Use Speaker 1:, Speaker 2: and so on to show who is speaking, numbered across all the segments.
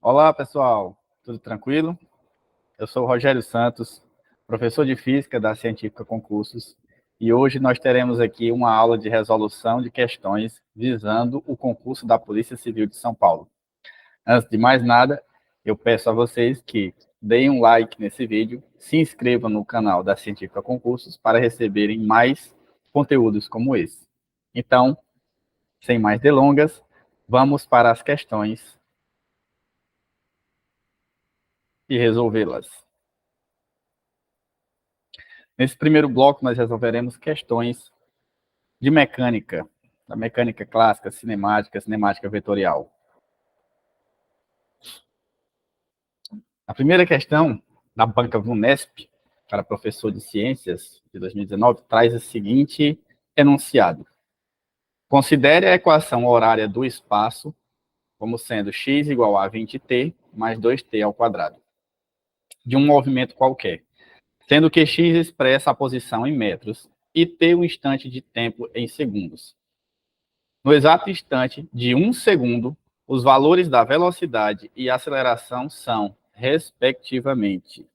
Speaker 1: Olá, pessoal. Tudo tranquilo? Eu sou o Rogério Santos, professor de Física da Científica Concursos, e hoje nós teremos aqui uma aula de resolução de questões visando o concurso da Polícia Civil de São Paulo. Antes de mais nada, eu peço a vocês que deem um like nesse vídeo, se inscrevam no canal da Científica Concursos para receberem mais conteúdos como esse. Então, sem mais delongas, vamos para as questões e resolvê-las. Nesse primeiro bloco, nós resolveremos questões de mecânica, da mecânica clássica, cinemática vetorial. A primeira questão da banca VUNESP, para professor de ciências, de 2019, traz o seguinte enunciado. Considere a equação horária do espaço como sendo x igual a 20t mais 2t ao quadrado, de um movimento qualquer, sendo que x expressa a posição em metros e t o instante de tempo em segundos. No exato instante de 1 segundo, os valores da velocidade e aceleração são, respectivamente.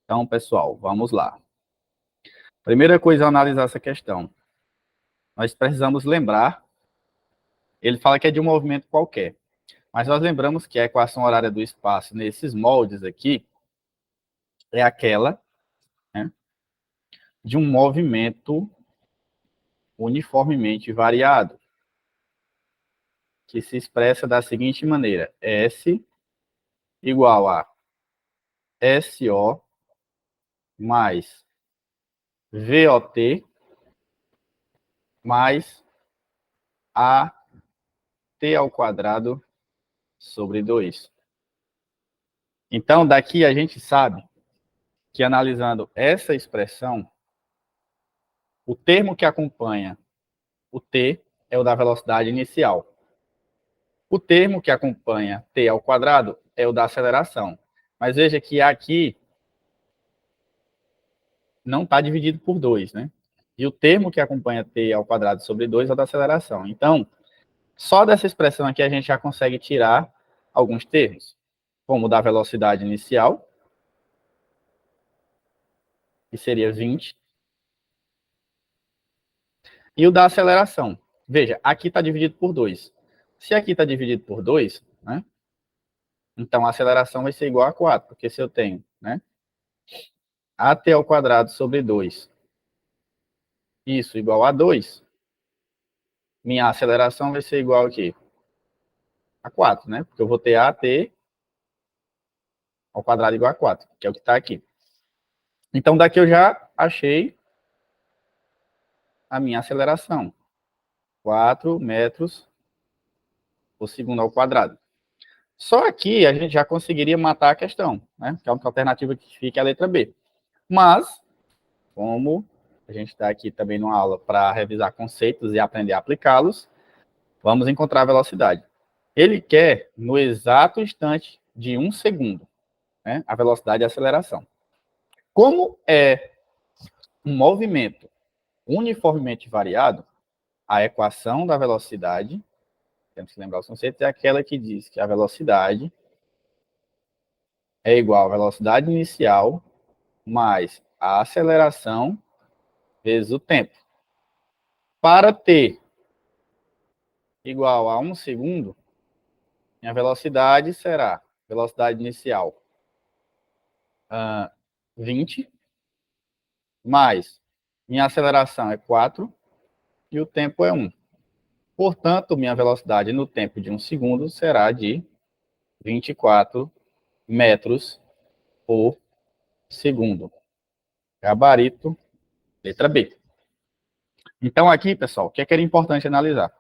Speaker 1: Então, pessoal, vamos lá. Primeira coisa a analisar essa questão. Nós precisamos lembrar, ele fala que é de um movimento qualquer, mas nós lembramos que a equação horária do espaço nesses moldes aqui é aquela, né, de um movimento uniformemente variado, que se expressa da seguinte maneira: S igual a SO mais VOT mais AT ao quadrado sobre 2. Então, daqui a gente sabe que, analisando essa expressão, o termo que acompanha o T é o da velocidade inicial. O termo que acompanha T ao quadrado é o da aceleração. Mas veja que aqui não está dividido por 2, né? E o termo que acompanha T ao quadrado sobre 2 é o da aceleração. Então, só dessa expressão aqui a gente já consegue tirar alguns termos, como o da velocidade inicial, que seria 20, e o da aceleração. Veja, aqui está dividido por 2. Se aqui está dividido por 2, né, então a aceleração vai ser igual a 4, porque se eu tenho, né, AT ao quadrado sobre 2, isso igual a 2, minha aceleração vai ser igual a quê? A 4, né? Porque eu vou ter AT ao quadrado igual a 4, que é o que está aqui. Então, daqui eu já achei a minha aceleração. 4 metros por segundo ao quadrado. Só aqui a gente já conseguiria matar a questão, né? Que a única alternativa que fica é a letra B. Mas, como a gente está aqui também numa aula para revisar conceitos e aprender a aplicá-los, vamos encontrar a velocidade. Ele quer, no exato instante de 1 segundo, né, a velocidade e a aceleração. Como é um movimento uniformemente variado, a equação da velocidade, temos que lembrar os conceitos, é aquela que diz que a velocidade é igual à velocidade inicial mais a aceleração vezes o tempo. Para t igual a 1 segundo, minha velocidade será velocidade inicial 20, mais minha aceleração é 4 e o tempo é 1. Portanto, minha velocidade no tempo de 1 segundo será de 24 metros por segundo. Gabarito, letra B. Então, aqui, pessoal, o que era importante analisar?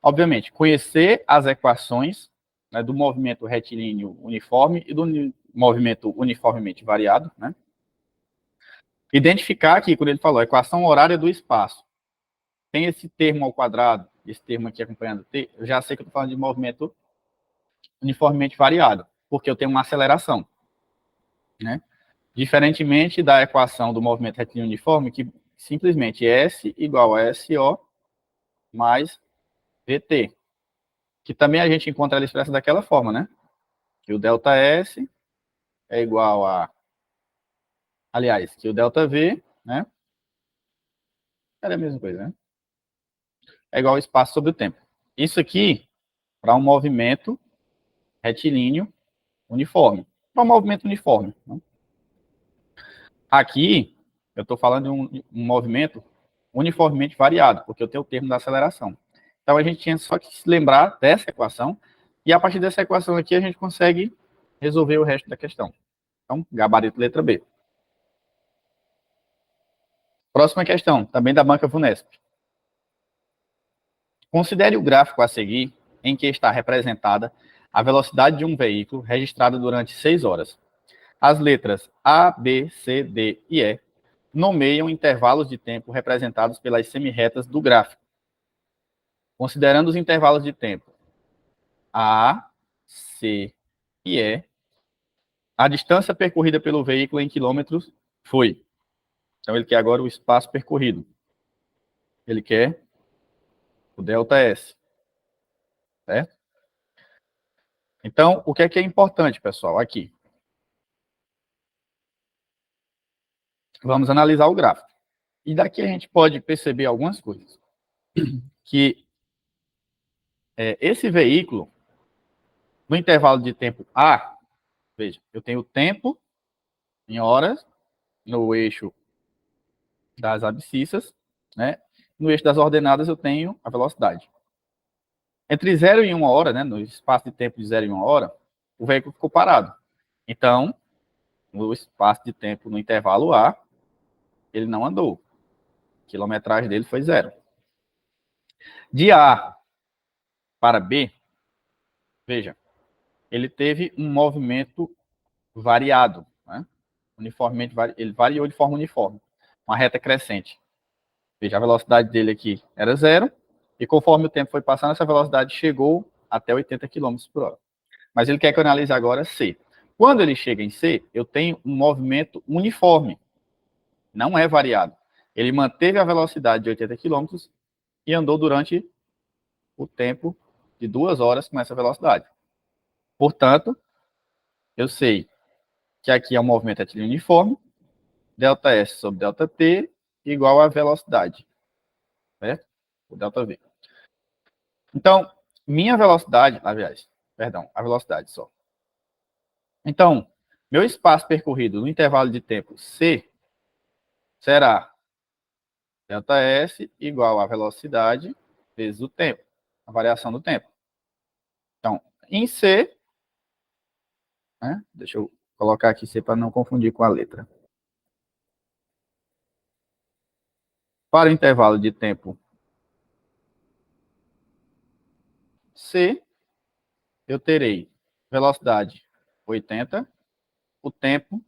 Speaker 1: Obviamente, conhecer as equações, né, do movimento retilíneo uniforme e do movimento uniformemente variado, né? Identificar aqui, quando ele falou, a equação horária do espaço. Tem esse termo ao quadrado, esse termo aqui acompanhando T, eu já sei que eu estou falando de movimento uniformemente variado, porque eu tenho uma aceleração, né? Diferentemente da equação do movimento retilíneo uniforme, que simplesmente S igual a SO mais VT, que também a gente encontra ela expressa daquela forma, né? que o ΔS é igual a... Aliás, que o ΔV, né? Era a mesma coisa, né? É igual ao espaço sobre o tempo. Isso aqui para um movimento retilíneo uniforme. Para um movimento uniforme. Né? Aqui, eu estou falando de um movimento uniformemente variado, porque eu tenho o termo da aceleração. Então, a gente tinha só que se lembrar dessa equação, e a partir dessa equação aqui, a gente consegue resolver o resto da questão. Então, gabarito letra B. Próxima questão, também da banca VUNESP. Considere o gráfico a seguir, em que está representada a velocidade de um veículo registrada durante 6 horas. As letras A, B, C, D e E nomeiam intervalos de tempo representados pelas semirretas do gráfico. Considerando os intervalos de tempo A, C e E, a distância percorrida pelo veículo em quilômetros foi. Então, ele quer agora o espaço percorrido. Ele quer o ΔS. Certo? Então, o que é importante, pessoal, aqui? Vamos analisar o gráfico. E daqui a gente pode perceber algumas coisas. Que esse veículo, no intervalo de tempo A, veja, eu tenho o tempo em horas no eixo das abscissas, né? No eixo das ordenadas eu tenho a velocidade. Entre 0 e 1 hora, né, no espaço de tempo de 0 e 1 hora, o veículo ficou parado. Então, no espaço de tempo, no intervalo A, ele não andou. A quilometragem dele foi 0. De A para B, veja, ele teve um movimento variado, né? Uniformemente, ele variou de forma uniforme, uma reta crescente. Veja, a velocidade dele aqui era 0, e conforme o tempo foi passando, essa velocidade chegou até 80 km por hora. Mas ele quer que eu analise agora C. Quando ele chega em C, eu tenho um movimento uniforme, não é variado. Ele manteve a velocidade de 80 km e andou durante o tempo de 2 horas com essa velocidade. Portanto, eu sei que aqui é um movimento retilíneo uniforme, ΔS sobre ΔT igual a velocidade, certo? O ΔV. Então, minha velocidade, aliás, perdão, a velocidade só. Então, meu espaço percorrido no intervalo de tempo C será ΔS igual a velocidade vezes o tempo, a variação do tempo. Então, em C, né, deixa eu colocar aqui C para não confundir com a letra. Para o intervalo de tempo C, eu terei velocidade 80, o tempo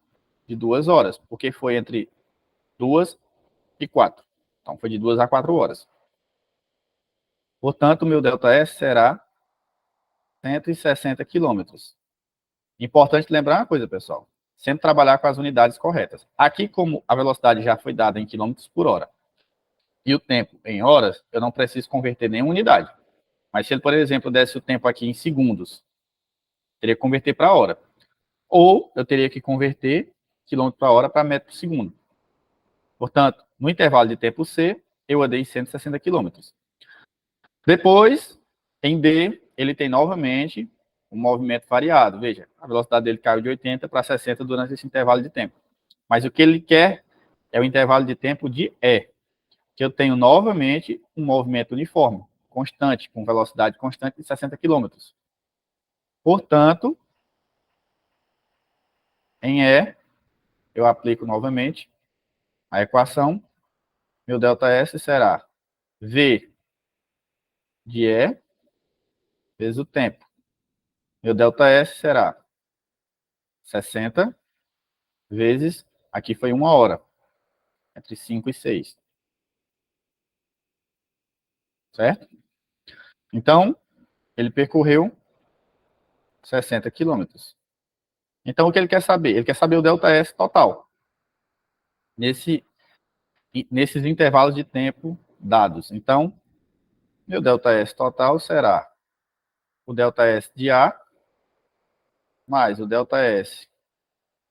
Speaker 1: de 2 horas, porque foi entre 2 e 4. Então, foi de 2 a 4 horas. Portanto, o meu ΔS será 160 quilômetros. Importante lembrar uma coisa, pessoal. Sempre trabalhar com as unidades corretas. Aqui, como a velocidade já foi dada em quilômetros por hora e o tempo em horas, eu não preciso converter nenhuma unidade. Mas se ele, por exemplo, desse o tempo aqui em segundos, teria que converter para hora. Ou eu teria que converter quilômetro por hora para metro por segundo. Portanto, no intervalo de tempo C, eu andei 160 quilômetros. Depois, em D, ele tem novamente um movimento variado. Veja, a velocidade dele caiu de 80 para 60 durante esse intervalo de tempo. Mas o que ele quer é o intervalo de tempo de E, que eu tenho novamente um movimento uniforme, constante, com velocidade constante de 60 km. Portanto, em E, eu aplico novamente a equação. Meu ΔS será V de E vezes o tempo. Meu ΔS será 60 vezes, aqui foi 1 hora, entre 5 e 6. Certo? Então, ele percorreu 60 quilômetros. Então, o que ele quer saber? Ele quer saber o ΔS total. Nesses intervalos de tempo dados. Então, meu ΔS total será o ΔS de A mais o ΔS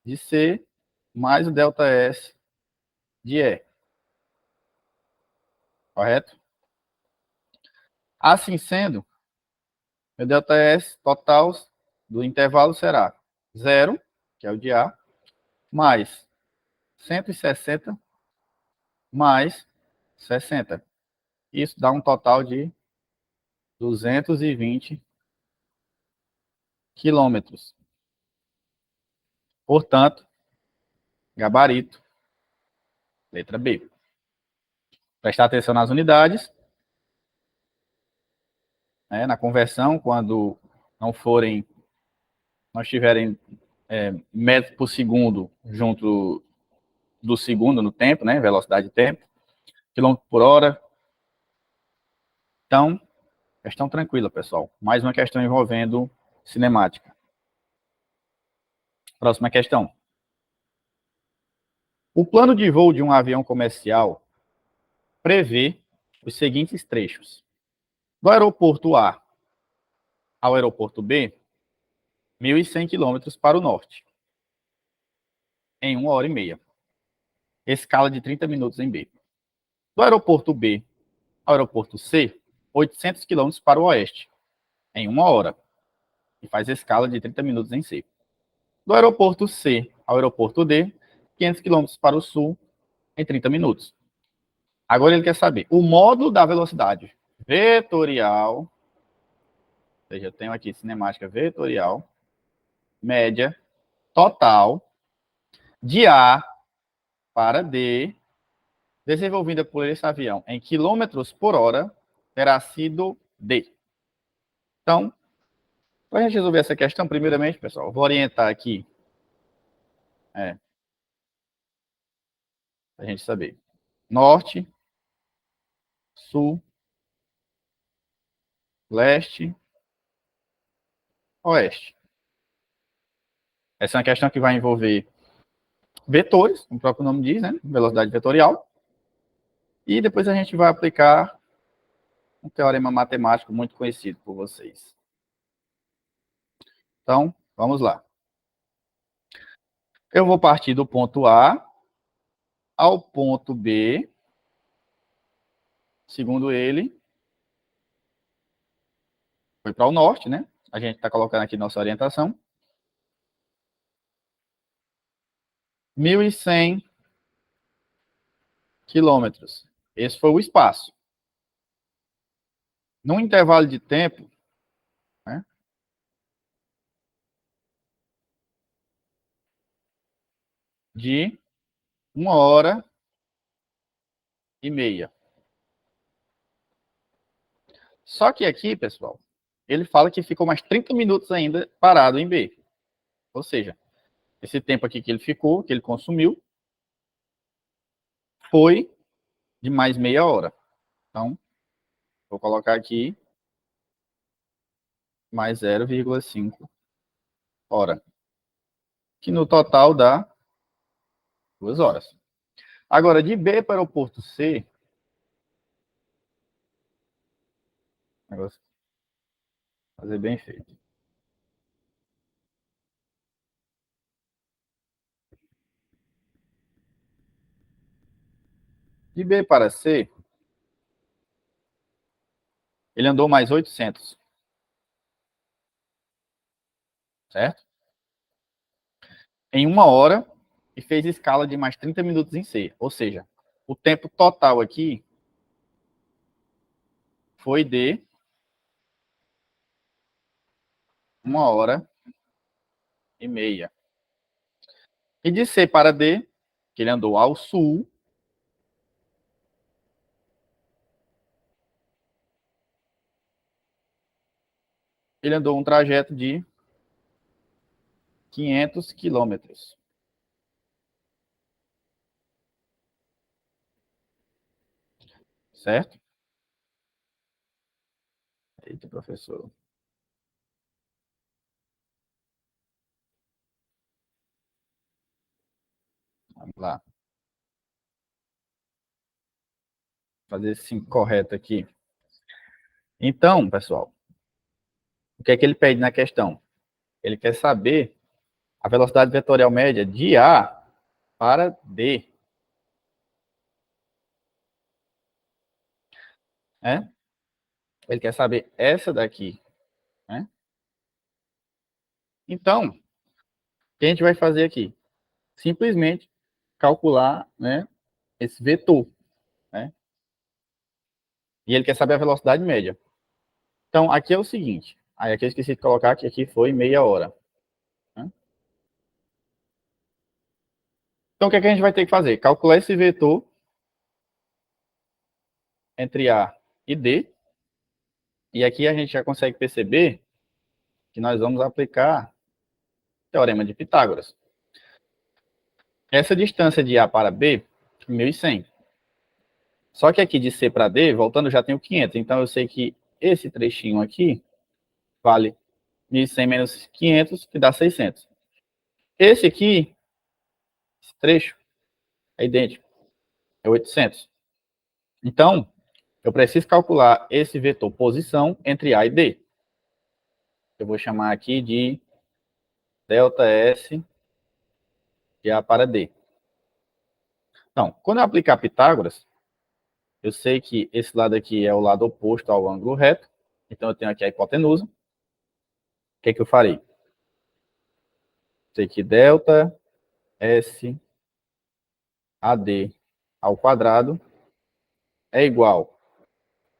Speaker 1: de C, mais o ΔS de E. Correto? Assim sendo, meu ΔS total do intervalo será 0, que é o de A, mais 160 mais 60. Isso dá um total de 220 quilômetros. Portanto, gabarito, letra B. Prestar atenção nas unidades, né, na conversão, quando não estiverem metros por segundo junto do segundo no tempo, né, velocidade de tempo, quilômetro por hora. Então, questão tranquila, pessoal. Mais uma questão envolvendo cinemática. Próxima questão. O plano de voo de um avião comercial prevê os seguintes trechos. Do aeroporto A ao aeroporto B, 1.100 quilômetros para o norte, em 1 hora e meia. Escala de 30 minutos em B. Do aeroporto B ao aeroporto C, 800 quilômetros para o oeste, em 1 hora, e faz escala de 30 minutos em C. Do aeroporto C ao aeroporto D, 500 quilômetros para o sul, em 30 minutos. Agora ele quer saber o módulo da velocidade vetorial, ou seja, eu tenho aqui cinemática vetorial, média, total, de A para D, desenvolvida por esse avião em quilômetros por hora, terá sido D. Então, para a gente resolver essa questão, primeiramente, pessoal, eu vou orientar aqui, para a gente saber. Norte, sul, leste, oeste. Essa é uma questão que vai envolver vetores, como o próprio nome diz, né? Velocidade vetorial. E depois a gente vai aplicar um teorema matemático muito conhecido por vocês. Então, vamos lá. Eu vou partir do ponto A ao ponto B, segundo ele, foi para o norte, né? A gente está colocando aqui nossa orientação. 1.100 quilômetros. Esse foi o espaço. Num intervalo de tempo, né, de 1 hora e meia. Só que aqui, pessoal, ele fala que ficou mais 30 minutos ainda parado em B. Ou seja, esse tempo aqui que ele ficou, que ele consumiu, foi de mais meia hora. Então, vou colocar aqui mais 0,5 hora. Que no total dá 2 horas. Agora, de B para o porto C, negócio fazer bem feito. De B para C, ele andou mais 800. Certo? Em 1 hora e fez escala de mais 30 minutos em C. Ou seja, o tempo total aqui foi de 1 hora e meia. E de C para D, que ele andou ao sul, ele andou um trajeto de 500 quilômetros. Certo? Eita, professor. Vamos lá. Fazer esse correto aqui. Então, pessoal, o que é que ele pede na questão? Ele quer saber a velocidade vetorial média de A para D. Né? Ele quer saber essa daqui. Né? Então, o que a gente vai fazer aqui? Simplesmente calcular, né, esse vetor. Né? E ele quer saber a velocidade média. Então, aqui é o seguinte. Aí aqui eu esqueci de colocar que aqui foi meia hora. Né? Então, o que é que a gente vai ter que fazer? Calcular esse vetor entre A e D. E aqui a gente já consegue perceber que nós vamos aplicar o teorema de Pitágoras. Essa distância de A para B, 1.100. Só que aqui de C para D, voltando, já tenho 500. Então, eu sei que esse trechinho aqui vale 1.100 menos 500, que dá 600. Esse aqui, esse trecho, é idêntico. É 800. Então, eu preciso calcular esse vetor posição entre A e D. Eu vou chamar aqui de ΔS de A para D. Então, quando eu aplicar Pitágoras, eu sei que esse lado aqui é o lado oposto ao ângulo reto. Então, eu tenho aqui a hipotenusa. O que é que eu farei? Sei que ΔS AD ao quadrado é igual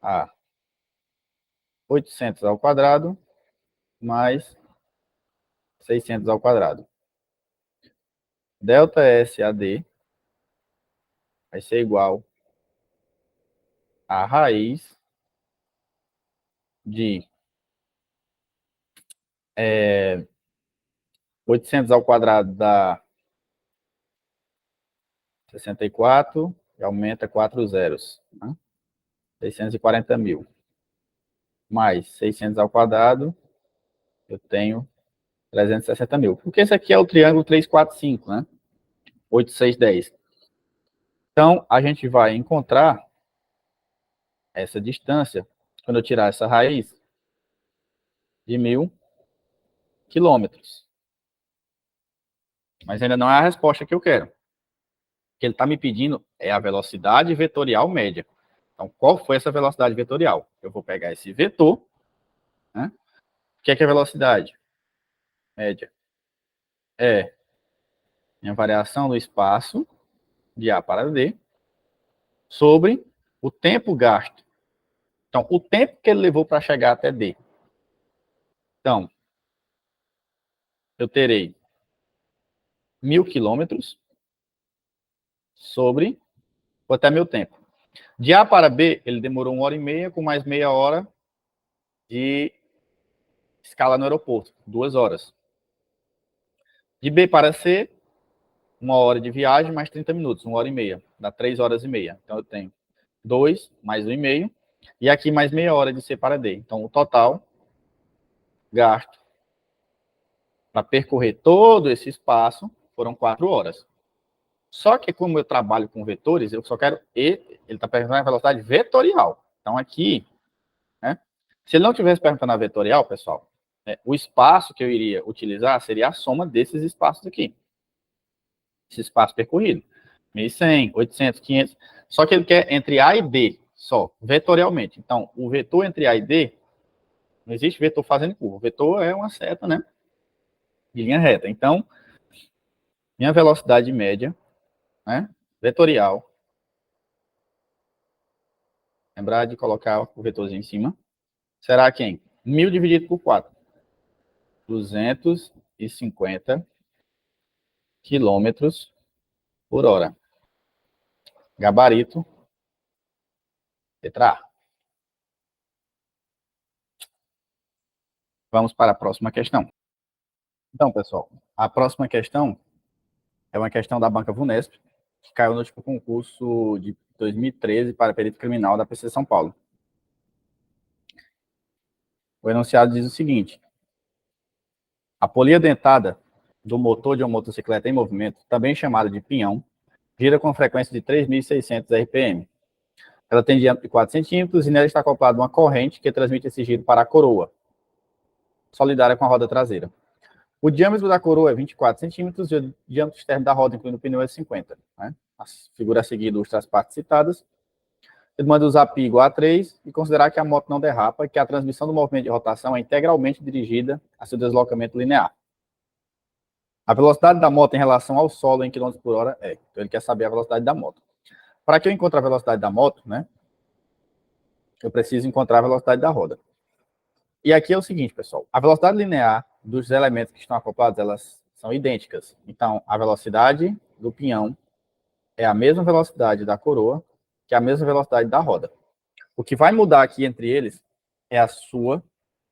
Speaker 1: a 800 ao quadrado mais 600 ao quadrado. ΔS AD vai ser igual a raiz de 800 ao quadrado dá 64 e aumenta 4 zeros. Né? 640 mil. Mais 600 ao quadrado, eu tenho 360 mil. Porque esse aqui é o triângulo 345, né? 8, 6, 10. Então, a gente vai encontrar essa distância, quando eu tirar essa raiz, de 1.000 quilômetros. Mas ainda não é a resposta que eu quero. O que ele está me pedindo é a velocidade vetorial média. Então, qual foi essa velocidade vetorial? Eu vou pegar esse vetor. Né? O que é a velocidade média? É a variação do espaço de A para D sobre o tempo gasto. Então, o tempo que ele levou para chegar até D. Então, eu terei 1.000 quilômetros sobre até meu tempo. De A para B, ele demorou 1h30, com mais meia hora de escala no aeroporto, 2 horas. De B para C, 1 hora de viagem, mais 30 minutos, 1h30, dá 3 horas e meia. Então, eu tenho 2 mais 1,5, e aqui mais meia hora de C para D. Então, o total gasto para percorrer todo esse espaço foram 4 horas. Só que, como eu trabalho com vetores, eu só quero... Ele está perguntando a velocidade vetorial. Então, aqui, né, se ele não tivesse perguntando a vetorial, pessoal, o espaço que eu iria utilizar seria a soma desses espaços aqui. Esse espaço percorrido. 1.100, 800, 500. Só que ele quer entre A e D, só, vetorialmente. Então, o vetor entre A e D, não existe vetor fazendo curva. O vetor é uma seta, né? De linha reta. Então, minha velocidade média, né, vetorial, lembrar de colocar o vetorzinho em cima, será quem? 1.000 dividido por 4. 250 quilômetros por hora. Gabarito, letra A. Vamos para a próxima questão. Então, pessoal, a próxima questão é uma questão da Banca Vunesp, que caiu no último concurso de 2013 para perito criminal da PC São Paulo. O enunciado diz o seguinte: a polia dentada do motor de uma motocicleta em movimento, também chamada de pinhão, gira com frequência de 3.600 RPM. Ela tem diâmetro de 4 centímetros e nela está acoplada uma corrente que transmite esse giro para a coroa, solidária com a roda traseira. O diâmetro da coroa é 24 centímetros e o diâmetro externo da roda, incluindo o pneu, é 50. Né? A figura a seguir ilustra as partes citadas. Ele manda usar π igual a 3 e considerar que a moto não derrapa e que a transmissão do movimento de rotação é integralmente dirigida a seu deslocamento linear. A velocidade da moto em relação ao solo em km por hora é. Então, ele quer saber a velocidade da moto. Para que eu encontre a velocidade da moto, né, eu preciso encontrar a velocidade da roda. E aqui é o seguinte, pessoal. A velocidade linear dos elementos que estão acoplados, elas são idênticas. Então, a velocidade do pinhão é a mesma velocidade da coroa, que é a mesma velocidade da roda. O que vai mudar aqui entre eles é a sua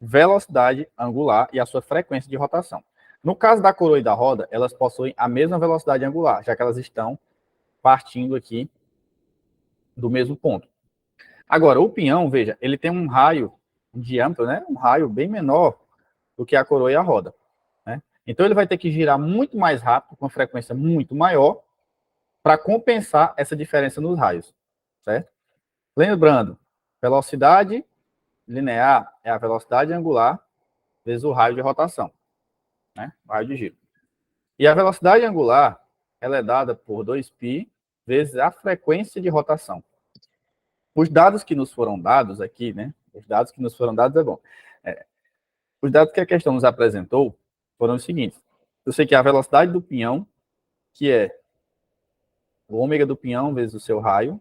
Speaker 1: velocidade angular e a sua frequência de rotação. No caso da coroa e da roda, elas possuem a mesma velocidade angular, já que elas estão partindo aqui do mesmo ponto. Agora, o pinhão, veja, ele tem um raio, um diâmetro, né? Um raio bem menor do que a coroa e a roda. Né? Então, ele vai ter que girar muito mais rápido, com uma frequência muito maior, para compensar essa diferença nos raios. Certo? Lembrando, velocidade linear é a velocidade angular vezes o raio de rotação, né? O raio de giro. E a velocidade angular, ela é dada por 2π vezes a frequência de rotação. Os dados que nos foram dados aqui, né? Os dados que nos foram dados é bom. Os dados que a questão nos apresentou foram os seguintes. Eu sei que a velocidade do pinhão, que é o ômega do pinhão vezes o seu raio,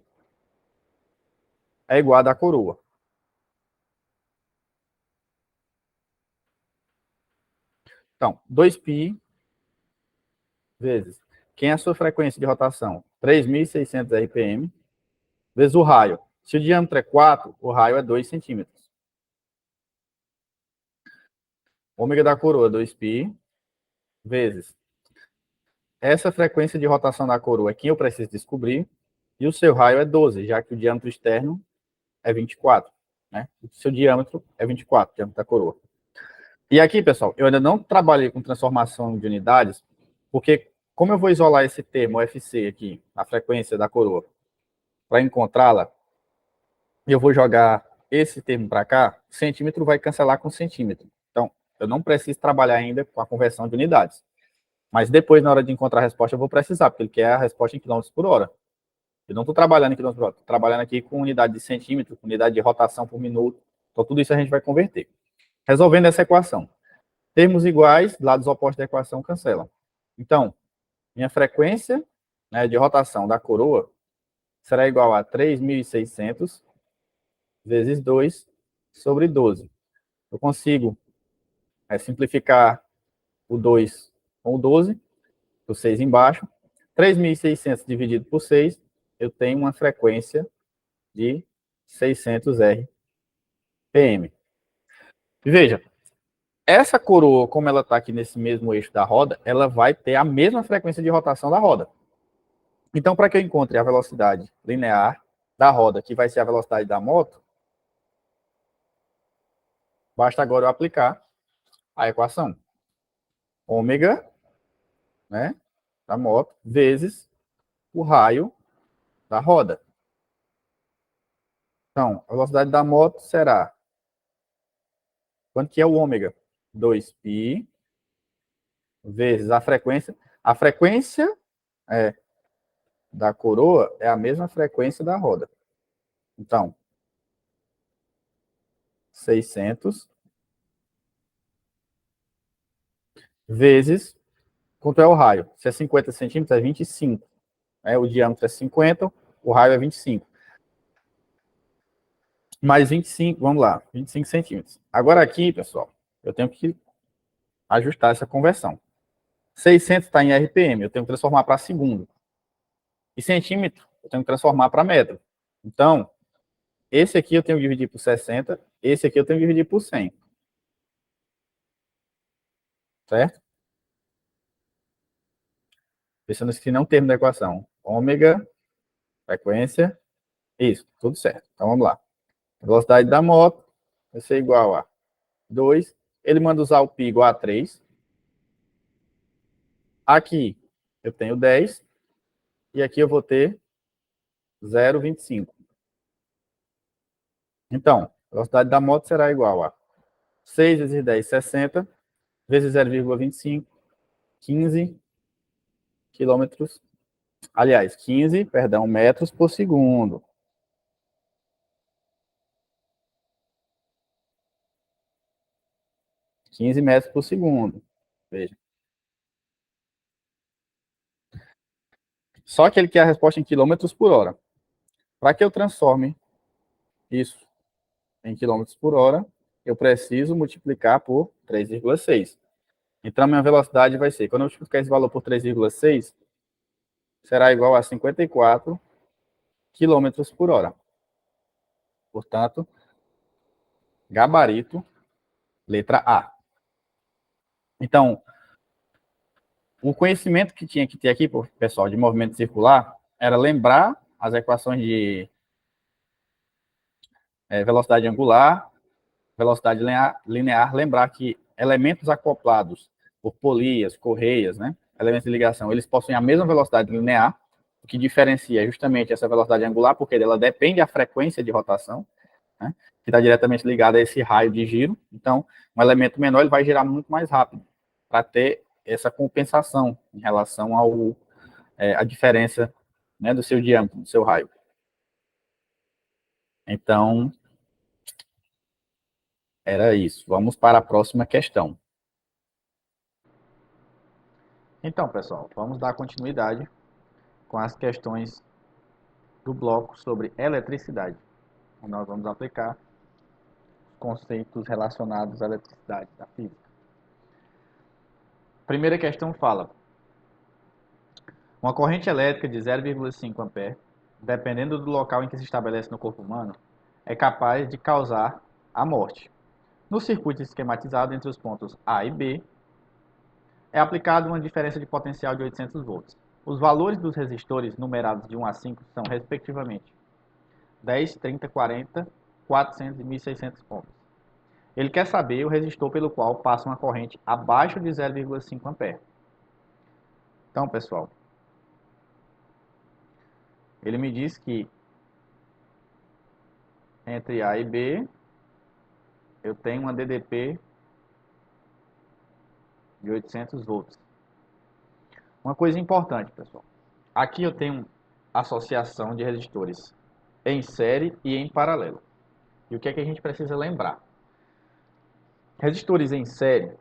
Speaker 1: é igual a da coroa. Então, 2π vezes quem é a sua frequência de rotação? 3.600 RPM, vezes o raio. Se o diâmetro é 4, o raio é 2 centímetros. Ômega da coroa, 2π, vezes essa frequência de rotação da coroa é quem eu preciso descobrir, e o seu raio é 12, já que o diâmetro externo é 24. Né? O seu diâmetro é 24, o diâmetro da coroa. E aqui, pessoal, eu ainda não trabalhei com transformação de unidades, porque como eu vou isolar esse termo UFC aqui, a frequência da coroa, para encontrá-la, eu vou jogar esse termo para cá, centímetro vai cancelar com centímetro. Então, eu não preciso trabalhar ainda com a conversão de unidades. Mas depois, na hora de encontrar a resposta, eu vou precisar, porque ele quer a resposta em quilômetros por hora. Eu não estou trabalhando em quilômetros por hora, estou trabalhando aqui com unidade de centímetro, com unidade de rotação por minuto. Então, tudo isso a gente vai converter. Resolvendo essa equação. Termos iguais, lados opostos da equação cancelam. Então, minha frequência, né, de rotação da coroa será igual a 3.600 vezes 2 sobre 12. Eu consigo simplificar o 2 com o 12, o 6 embaixo. 3.600 dividido por 6, eu tenho uma frequência de 600 RPM. E veja, essa coroa, como ela está aqui nesse mesmo eixo da roda, ela vai ter a mesma frequência de rotação da roda. Então, para que eu encontre a velocidade linear da roda, que vai ser a velocidade da moto, basta agora eu aplicar a equação. Ômega, né, da moto, vezes o raio da roda. Então, a velocidade da moto será... Quanto que é o ômega? 2π vezes a frequência. A frequência da coroa é a mesma frequência da roda. Então, 600 vezes... Quanto é o raio? Se é 50 centímetros, é 25. O diâmetro é 50, o raio é 25. Mais 25, vamos lá, 25 centímetros. Agora aqui, pessoal, eu tenho que ajustar essa conversão. 600 está em RPM, eu tenho que transformar para segundo. E centímetro, eu tenho que transformar para metro. Então, esse aqui eu tenho que dividir por 60, esse aqui eu tenho que dividir por 100. Certo? Pensando se não termo da equação. Ômega, frequência, isso, tudo certo. Então, vamos lá. A velocidade da moto vai ser igual a 2. Ele manda usar o π igual a 3. Aqui eu tenho 10. E aqui eu vou ter 0,25. Então, a velocidade da moto será igual a 6 vezes 10, 60, vezes 0,25, 15 quilômetros, aliás, 15, perdão, metros por segundo. (15 metros por segundo). Veja. Só que ele quer a resposta em quilômetros por hora. Para que eu transforme isso em quilômetros por hora, eu preciso multiplicar por 3,6. Então, a minha velocidade vai ser, quando eu multiplicar esse valor por 3,6, será igual a 54 quilômetros por hora. Portanto, gabarito, letra A. Então, o conhecimento que tinha que ter aqui, pessoal, de movimento circular, era lembrar as equações de velocidade angular, velocidade linear, lembrar que elementos acoplados por polias, correias, né, elementos de ligação, eles possuem a mesma velocidade linear, o que diferencia justamente essa velocidade angular, porque ela depende da frequência de rotação, né, que está diretamente ligada a esse raio de giro. Então, um elemento menor ele vai girar muito mais rápido, para ter essa compensação em relação à diferença, né, do seu diâmetro, do seu raio. Então, era isso. Vamos para a próxima questão. Então, pessoal, vamos dar continuidade com as questões do bloco sobre eletricidade. Nós vamos aplicar conceitos relacionados à eletricidade da física. Primeira questão fala: uma corrente elétrica de 0,5 A, dependendo do local em que se estabelece no corpo humano, é capaz de causar a morte. No circuito esquematizado entre os pontos A e B, é aplicada uma diferença de potencial de 800 volts. Os valores dos resistores numerados de 1 a 5 são, respectivamente, 10, 30, 40, 400 e 1.600 ohms. Ele quer saber o resistor pelo qual passa uma corrente abaixo de 0,5 A. Então, pessoal, ele me diz que entre A e B eu tenho uma DDP de 800 volts. Uma coisa importante, pessoal. Aqui eu tenho associação de resistores em série e em paralelo. E o que é que a gente precisa lembrar? Resistores em série,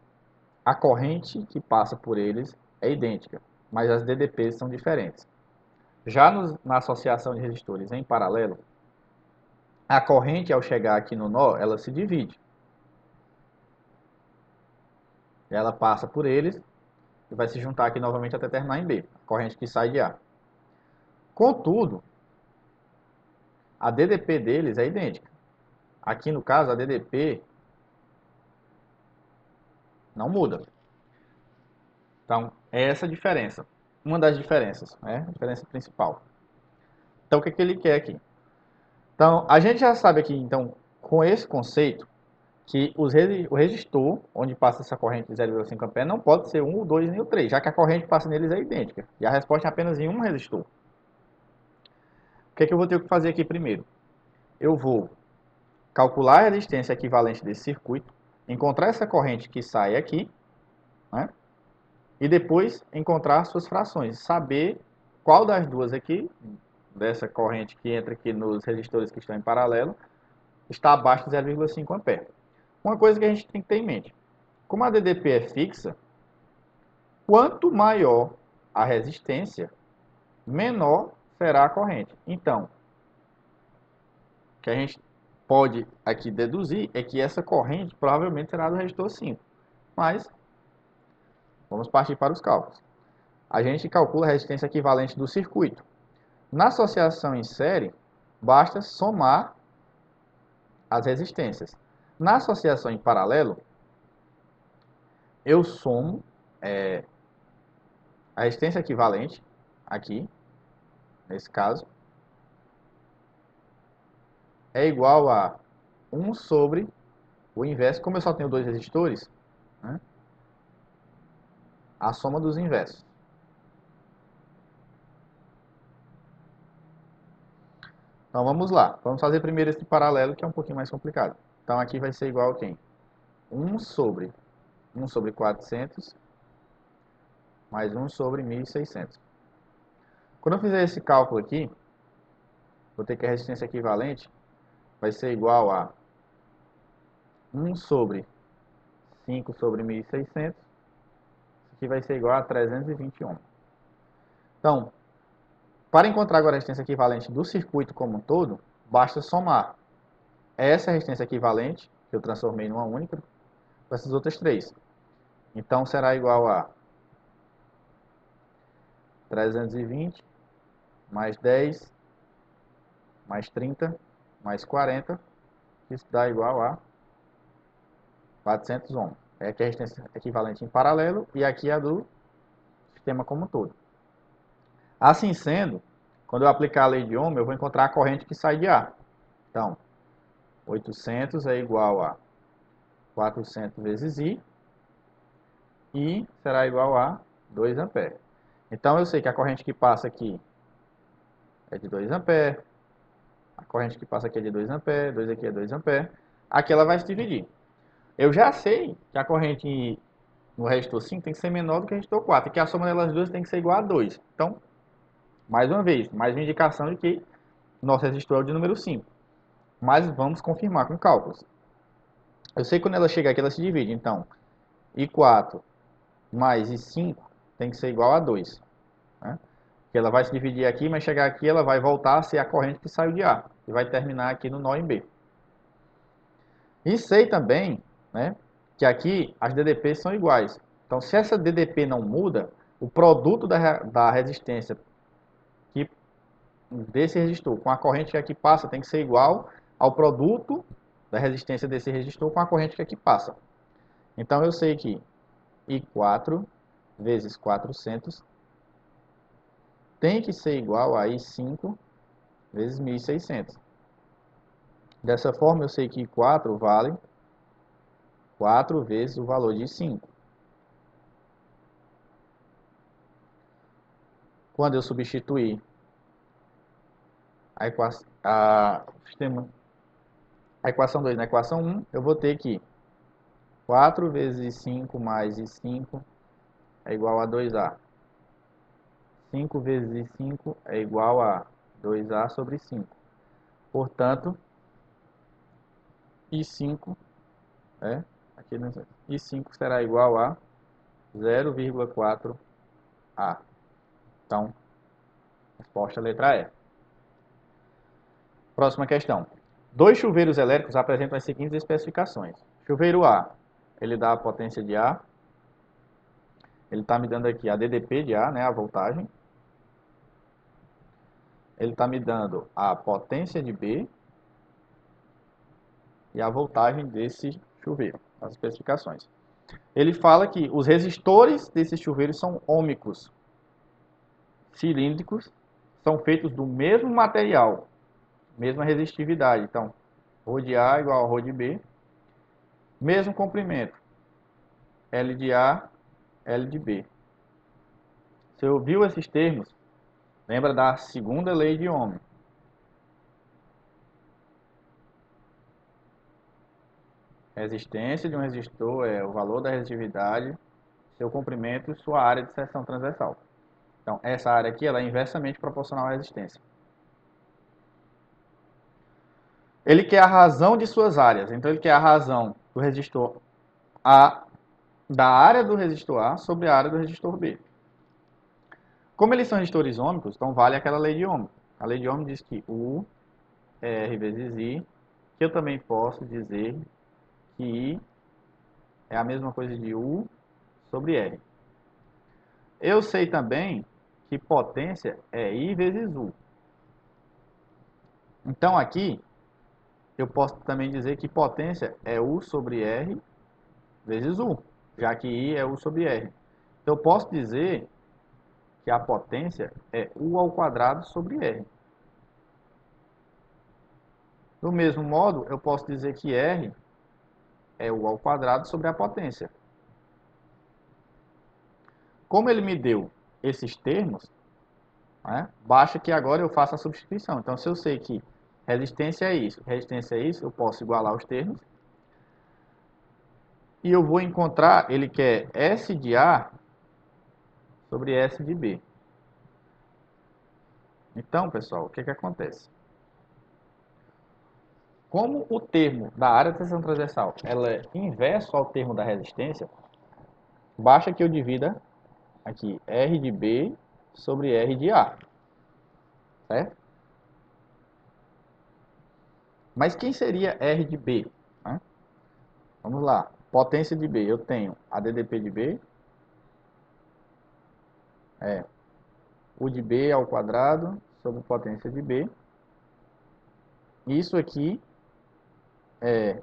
Speaker 1: a corrente que passa por eles é idêntica, mas as DDPs são diferentes. Já na associação de resistores em paralelo, a corrente, ao chegar aqui no nó, ela se divide. Ela passa por eles e vai se juntar aqui novamente até terminar em B, a corrente que sai de A. Contudo, a DDP deles é idêntica. Aqui no caso, a DDP não muda. Então, é essa a diferença. Uma das diferenças, né? A diferença principal. Então, o que, que ele quer aqui? Então, a gente já sabe aqui, então, com esse conceito, que o resistor, onde passa essa corrente de 0,5 A, não pode ser 1, o 2 nem o 3, já que a corrente que passa neles é idêntica. E a resposta é apenas em um resistor. O que, que eu vou ter que fazer aqui primeiro? Eu vou calcular a resistência equivalente desse circuito, encontrar essa corrente que sai aqui, né? E depois encontrar suas frações, saber qual das duas aqui, dessa corrente que entra aqui nos resistores que estão em paralelo, está abaixo de 0,5 A. Uma coisa que a gente tem que ter em mente, como a DDP é fixa, quanto maior a resistência, menor será a corrente. Então, o que a gente pode aqui deduzir é que essa corrente provavelmente será do resistor 5. Mas, vamos partir para os cálculos. A gente calcula a resistência equivalente do circuito. Na associação em série, basta somar as resistências. Na associação em paralelo, eu somo a resistência equivalente, aqui, nesse caso, é igual a 1 sobre o inverso. Como eu só tenho dois resistores, né, a soma dos inversos. Então vamos lá. Vamos fazer primeiro esse paralelo, que é um pouquinho mais complicado. Então aqui vai ser igual a quem? 1 sobre
Speaker 2: 1 sobre 400 mais 1 sobre 1.600. Quando eu fizer esse cálculo aqui, vou ter que a resistência equivalente vai ser igual a 1 sobre 5 sobre 1.600. Isso aqui vai ser igual a 320 ohms. Então, para encontrar agora a resistência equivalente do circuito como um todo, basta somar essa resistência equivalente, que eu transformei numa única, com essas outras três. Então, será igual a 320 mais 10 mais 30 mais 40, isso dá igual a 400 ohms. É aqui a resistência equivalente em paralelo e aqui a do sistema como um todo. Assim sendo, quando eu aplicar a lei de Ohm, eu vou encontrar a corrente que sai de A. Então, 800 é igual a 400 vezes I, e será igual a 2 amperes. Então, eu sei que a corrente que passa aqui é de 2 amperes, a corrente que passa aqui é de 2 amperes, 2 aqui é 2 amperes, aqui ela vai se dividir. Eu já sei que a corrente no resistor 5 tem que ser menor do que o resistor 4, e que a soma delas duas tem que ser igual a 2. Então, mais uma vez, mais uma indicação de que nosso resistor é o de número 5. Mas vamos confirmar com cálculos. Eu sei que quando ela chega aqui, ela se divide. Então, I4 mais I5 tem que ser igual a 2. Né? Porque ela vai se dividir aqui, mas chegar aqui ela vai voltar a ser a corrente que saiu de A. E vai terminar aqui no nó em B. E sei também, né, que aqui as DDPs são iguais. Então, se essa DDP não muda, o produto da resistência que, desse resistor com a corrente que aqui passa tem que ser igual ao produto da resistência desse resistor com a corrente que aqui passa. Então, eu sei que I4 vezes 400 tem que ser igual a I5 vezes 1.600. Dessa forma, eu sei que I4 vale 4 vezes o valor de I5. Quando eu substituir a equação 2 na equação 1, eu vou ter que 4 vezes I5 mais I5 é igual a 2A. 5 vezes I5 é igual a 2A sobre 5. Portanto, I5, I5 será igual a 0,4A. Então, resposta letra E. Próxima questão. Dois chuveiros elétricos apresentam as seguintes especificações. Chuveiro A, ele dá a potência de A. Ele está me dando aqui a DDP de A, né, a voltagem. Ele está me dando a potência de B e a voltagem desse chuveiro, as especificações. Ele fala que os resistores desses chuveiros são ômicos, cilíndricos, são feitos do mesmo material, mesma resistividade. Então, ρ de A igual a ρ de B, mesmo comprimento, L de A, L de B. Você ouviu esses termos? Lembra da segunda lei de Ohm. Resistência de um resistor é o valor da resistividade, seu comprimento e sua área de seção transversal. Então, essa área aqui ela é inversamente proporcional à resistência. Ele quer a razão de suas áreas. Então, ele quer a razão do resistor A, da área do resistor A sobre a área do resistor B. Como eles são resistores ômicos, então vale aquela lei de Ohm. A lei de Ohm diz que U é R vezes I, que eu também posso dizer que I é a mesma coisa de U sobre R. Eu sei também que potência é I vezes U. Então aqui, eu posso também dizer que potência é U sobre R vezes U, já que I é U sobre R. Então eu posso dizer que a potência é U ao quadrado sobre R. Do mesmo modo, eu posso dizer que R é U ao quadrado sobre a potência. Como ele me deu esses termos, né, basta que agora eu faça a substituição. Então, se eu sei que resistência é isso, eu posso igualar os termos. e eu vou encontrar, ele quer S de A sobre S de B. Então, pessoal, o que que acontece? Como o termo da área de tensão transversal ela é inverso ao termo da resistência, basta que eu divida aqui R de B sobre R de A, certo? Mas quem seria R de B? Né? Vamos lá. Potência de B, eu tenho a DDP de B, é U de B ao quadrado sobre potência de B. Isso aqui é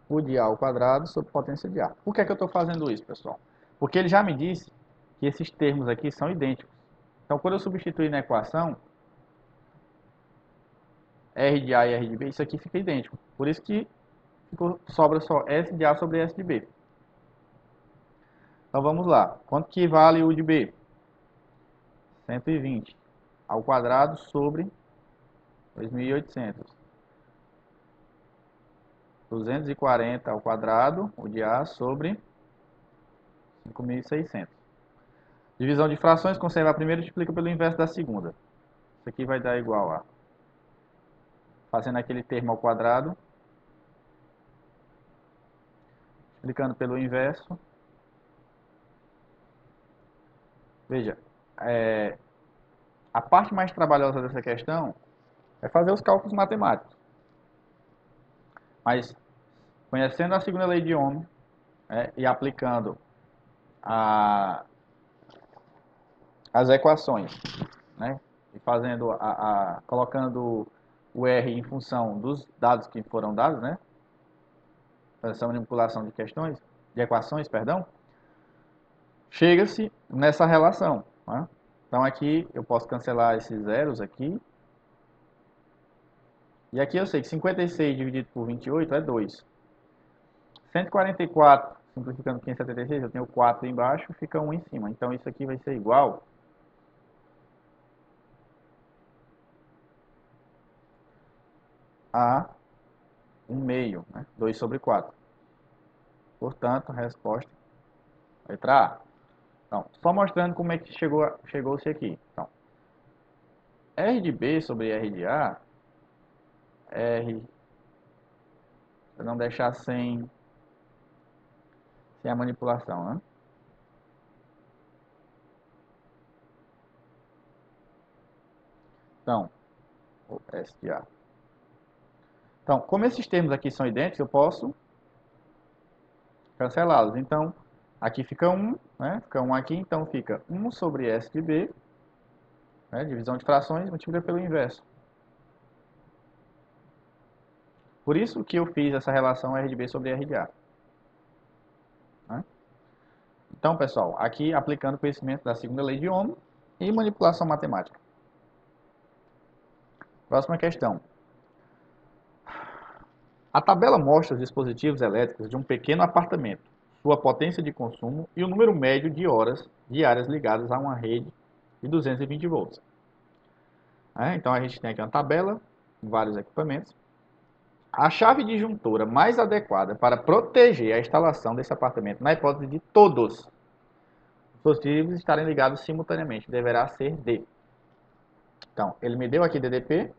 Speaker 2: U de A ao quadrado sobre potência de A. Por que é que eu estou fazendo isso, pessoal? Porque ele já me disse que esses termos aqui são idênticos. Então, quando eu substituir na equação, R de A e R de B, isso aqui fica idêntico. Por isso que sobra só S de A sobre S de B. Então, vamos lá. Quanto que vale U de B? 120 ao quadrado sobre 2.800. 240 ao quadrado, o de A, sobre 5.600. Divisão de frações, conserva a primeira e multiplica pelo inverso da segunda. Isso aqui vai dar igual a, fazendo aquele termo ao quadrado, multiplicando pelo inverso. Veja, a parte mais trabalhosa dessa questão é fazer os cálculos matemáticos. Mas, conhecendo a segunda lei de Ohm, e aplicando as equações, né, e fazendo colocando o R em função dos dados que foram dados, né, essa manipulação de questões, de equações, perdão, chega-se nessa relação. Né? Então aqui eu posso cancelar esses zeros aqui. E aqui eu sei que 56 dividido por 28 é 2. 144, simplificando 576, eu tenho 4 embaixo, fica 1 em cima. Então isso aqui vai ser igual a 1 meio, né? 2 sobre 4. Portanto, a resposta, letra A. Então, só mostrando como é que chegou-se aqui. Então, R de B sobre R de A, R, para não deixar sem a manipulação, né? Então, o S de A. Então, como esses termos aqui são idênticos, eu posso cancelá-los. Então, aqui fica 1, né? Fica 1 aqui, então fica 1 sobre S de B, né? Divisão de frações, multiplica pelo inverso. Por isso que eu fiz essa relação R de B sobre R de A. Né? Então, pessoal, aqui aplicando o conhecimento da segunda lei de Ohm e manipulação matemática. Próxima questão. A tabela mostra os dispositivos elétricos de um pequeno apartamento, sua potência de consumo e o número médio de horas diárias ligadas a uma rede de 220 volts. Então a gente tem aqui uma tabela com vários equipamentos. A chave disjuntora mais adequada para proteger a instalação desse apartamento, na hipótese de todos os dispositivos estarem ligados simultaneamente, deverá ser D. Então, ele me deu aqui DDP,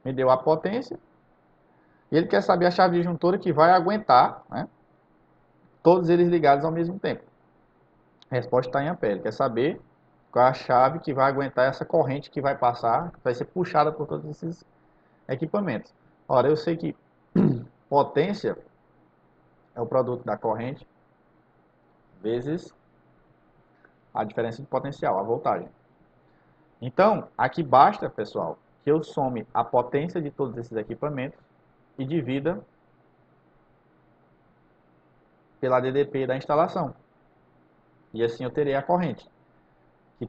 Speaker 2: me deu a potência, e ele quer saber a chave disjuntora que vai aguentar, né, todos eles ligados ao mesmo tempo. A resposta está em ampere. Ele quer saber qual é a chave que vai aguentar essa corrente que vai passar, que vai ser puxada por todos esses equipamentos. Ora, eu sei que potência é o produto da corrente vezes a diferença de potencial, a voltagem. Então, aqui basta, pessoal, que eu some a potência de todos esses equipamentos e divida pela DDP da instalação. E assim eu terei a corrente, que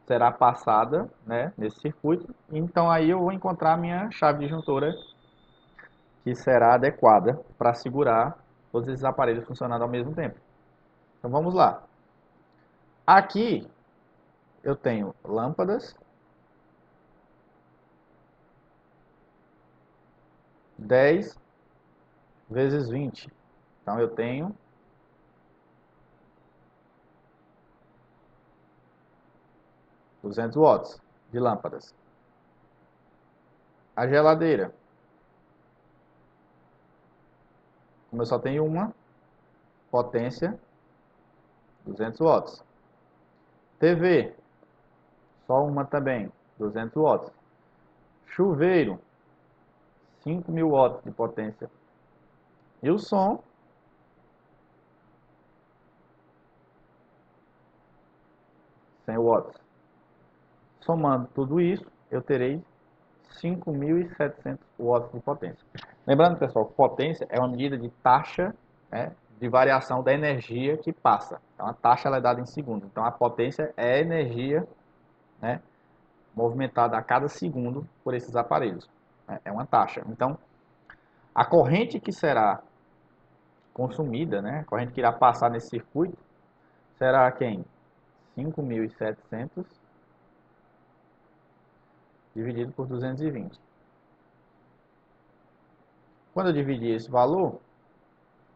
Speaker 2: será passada, né, nesse circuito. Então aí eu vou encontrar a minha chave disjuntora, que será adequada para segurar todos esses aparelhos funcionando ao mesmo tempo. Então vamos lá. Aqui eu tenho lâmpadas, 10 vezes 20. Então, eu tenho 200 watts de lâmpadas. A geladeira, como eu só tenho uma, potência 200 watts. TV, só uma também, 200 watts. Chuveiro, 5.000 watts de potência. E o som, 100 watts. Somando tudo isso, eu terei 5.700 watts de potência. Lembrando, pessoal, que potência é uma medida de taxa, né, de variação da energia que passa. Então, a taxa ela é dada em segundos. Então, a potência é a energia, né, movimentada a cada segundo por esses aparelhos. É uma taxa. Então, a corrente que será consumida, né, a corrente que irá passar nesse circuito, será quem? 5.700 dividido por 220. Quando eu dividir esse valor,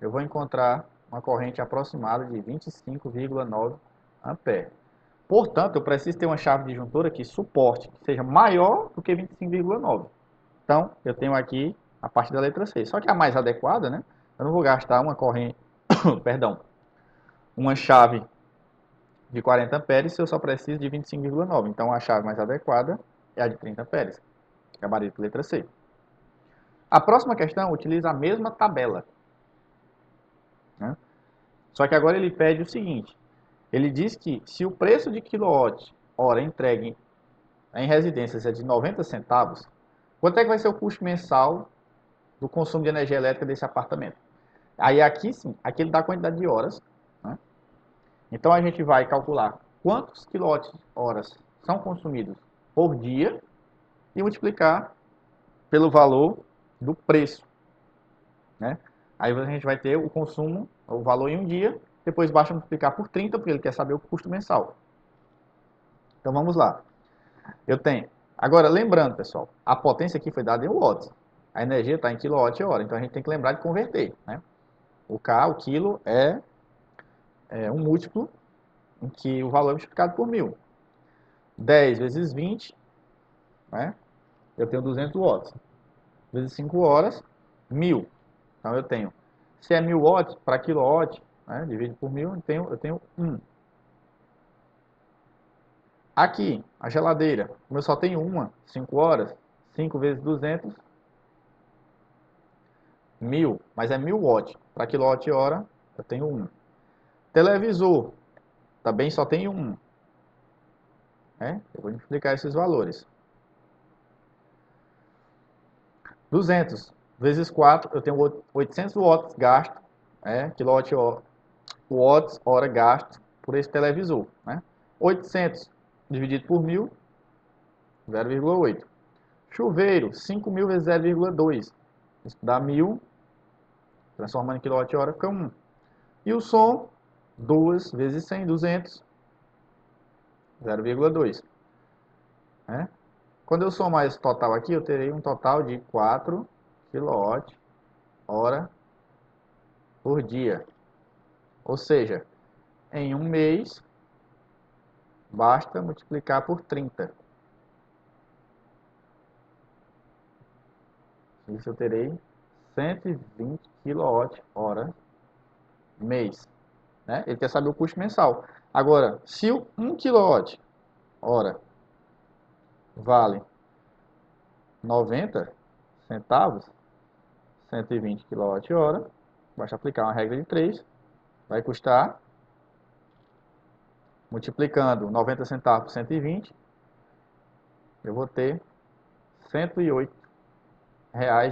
Speaker 2: eu vou encontrar uma corrente aproximada de 25,9 ampere. Portanto, eu preciso ter uma chave disjuntora que suporte, que seja maior do que 25,9. Então, eu tenho aqui a parte da letra C. Só que a mais adequada, né? Eu não vou gastar uma corrente, perdão, uma chave de 40 amperes se eu só preciso de 25,9. Então, a chave mais adequada é a de 30 amperes. Gabarito letra C. A próxima questão utiliza a mesma tabela, né? Só que agora ele pede o seguinte. Ele diz que se o preço de quilowatt-hora entregue em residências é de 90 centavos, quanto é que vai ser o custo mensal do consumo de energia elétrica desse apartamento? Aí aqui sim, aqui ele dá a quantidade de horas, né? Então a gente vai calcular quantos quilowatt-horas são consumidos por dia e multiplicar pelo valor do preço, né? Aí a gente vai ter o consumo, o valor em um dia, depois basta multiplicar por 30, porque ele quer saber o custo mensal. Então vamos lá. Eu tenho. Agora, lembrando, pessoal, a potência aqui foi dada em watts. A energia está em quilowatt-hora, então a gente tem que lembrar de converter, né? O K, o quilo, é um múltiplo em que o valor é multiplicado por 1.000. 10 vezes 20, né? Eu tenho 200 watts. Vezes 5 horas, 1.000. Então eu tenho, se é 1.000 watts para quilowatt, né? Dividido por 1.000, eu tenho 1. Aqui, a geladeira, como eu só tenho uma, 5 horas, 5 vezes 200, 1.000, mas é 1.000 watts. Para quilowatt-hora, eu tenho 1. Televisor, também só tenho 1. Né? Eu vou multiplicar esses valores. 200 vezes 4, eu tenho 800 watts gasto, quilowatt-hora, watts, hora gasto por esse televisor. Né? 800 dividido por 1.000, 0,8. Chuveiro, 5.000 vezes 0,2. Isso dá 1.000, transformando em quilowatt-hora, fica 1. E o som, 2 vezes 100, 200, 0,2. Né? Quando eu somar esse total aqui, eu terei um total de 4 kWh por dia. Ou seja, em um mês, basta multiplicar por 30. Isso eu terei 120 kWh mês. Né? Ele quer saber o custo mensal. Agora, se o 1 kWh vale 90 centavos, 120 kWh, basta aplicar uma regra de 3, vai custar, multiplicando 90 centavos por 120, eu vou ter R$ 108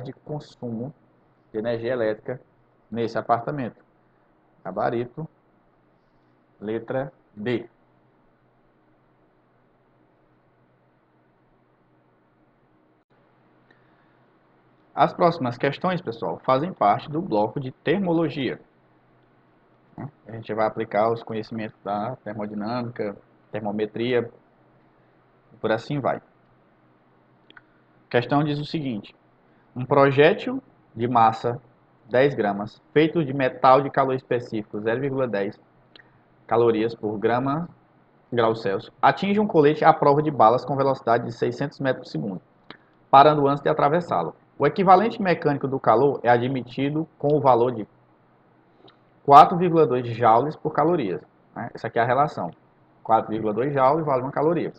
Speaker 2: de consumo de energia elétrica nesse apartamento. Gabarito, letra D. As próximas questões, pessoal, fazem parte do bloco de termologia. A gente vai aplicar os conhecimentos da termodinâmica, termometria, e por assim vai. A questão diz o seguinte: um projétil de massa 10 gramas, feito de metal de calor específico 0,10 calorias por grau Celsius, atinge um colete à prova de balas com velocidade de 600 metros por segundo, parando antes de atravessá-lo. O equivalente mecânico do calor é admitido com o valor de 4,2 joules por caloria. Essa aqui é a relação. 4,2 joules vale uma caloria.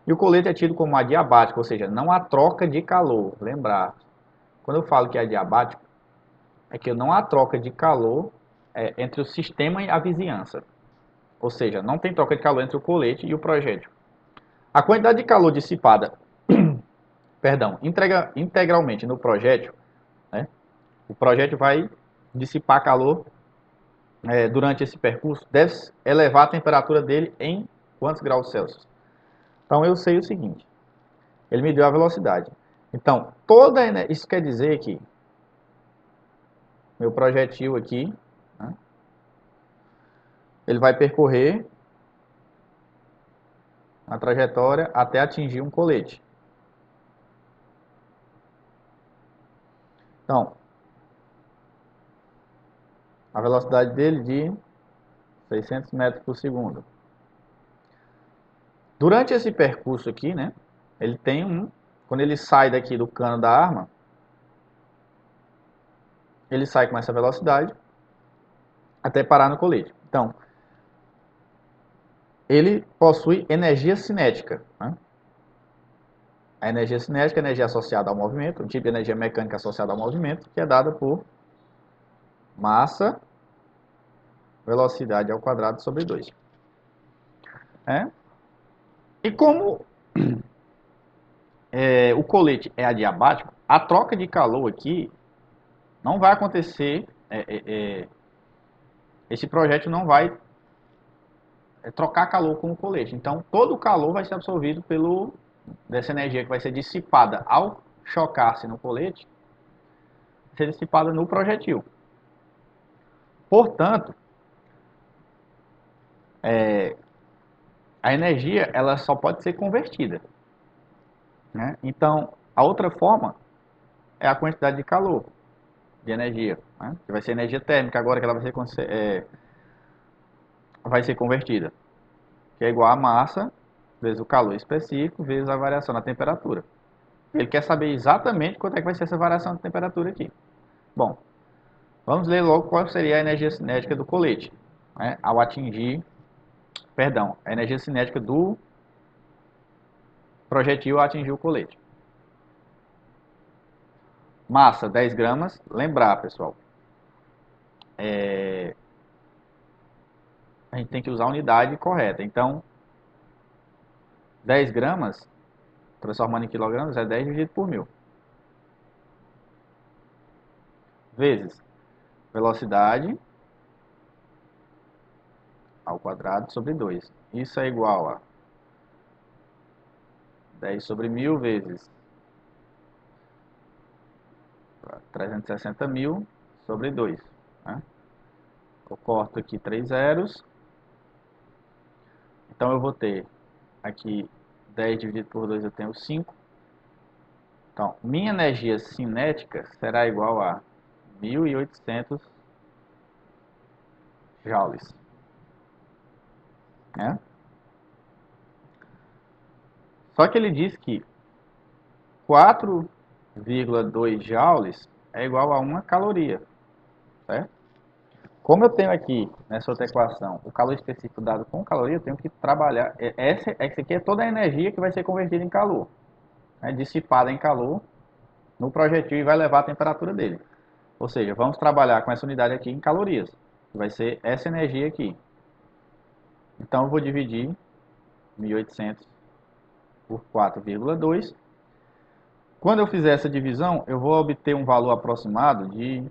Speaker 2: E o colete é tido como adiabático, ou seja, não há troca de calor. Lembrar, quando eu falo que é adiabático, é que não há troca de calor entre o sistema e a vizinhança. Ou seja, não tem troca de calor entre o colete e o projétil. A quantidade de calor dissipada integralmente no projétil, né? O projétil vai dissipar calor durante esse percurso, deve elevar a temperatura dele em quantos graus Celsius? Então eu sei o seguinte, ele me deu a velocidade. Então, isso quer dizer que meu projetil aqui, né, ele vai percorrer a trajetória até atingir um colete. Então, a velocidade dele de 600 metros por segundo. Durante esse percurso aqui, né, ele tem quando ele sai daqui do cano da arma, ele sai com essa velocidade até parar no colete. Então, ele possui energia cinética, né? A energia cinética é a energia associada ao movimento, um tipo de energia mecânica associada ao movimento, que é dada por massa, velocidade ao quadrado sobre 2. E como o colete é adiabático, a troca de calor aqui não vai acontecer, esse projétil não vai trocar calor com o colete. Então, todo o calor vai ser absorvido dessa energia que vai ser dissipada ao chocar-se no colete, vai ser dissipada no projetil. Portanto, a energia ela só pode ser convertida, né? Então, a outra forma é a quantidade de calor, de energia, né? Que vai ser energia térmica agora que ela vai ser convertida, que é igual a massa vezes o calor específico vezes a variação na temperatura. Ele quer saber exatamente quanto é que vai ser essa variação de temperatura aqui. Bom, vamos ler logo qual seria a energia cinética do colete, né, ao atingir, a energia cinética do projetil ao atingir o colete. Massa, 10 gramas. Lembrar, pessoal, a gente tem que usar a unidade correta. Então, 10 gramas, transformando em quilogramas, é 10 dividido por 1000. Vezes velocidade ao quadrado sobre 2. Isso é igual a 10 sobre 1000 vezes 360.000 sobre 2. Né? Eu corto aqui 3 zeros. Então eu vou ter aqui 10 dividido por 2, eu tenho 5. Então, minha energia cinética será igual a 1.800 joules. Né? Só que ele diz que 4,2 joules é igual a 1 caloria. Certo? Como eu tenho aqui, nessa outra equação, o calor específico dado com caloria, eu tenho que trabalhar. Essa aqui é toda a energia que vai ser convertida em calor. Né, dissipada em calor no projetil e vai levar a temperatura dele. Ou seja, vamos trabalhar com essa unidade aqui em calorias. Que vai ser essa energia aqui. Então eu vou dividir 1.800 por 4,2. Quando eu fizer essa divisão, eu vou obter um valor aproximado de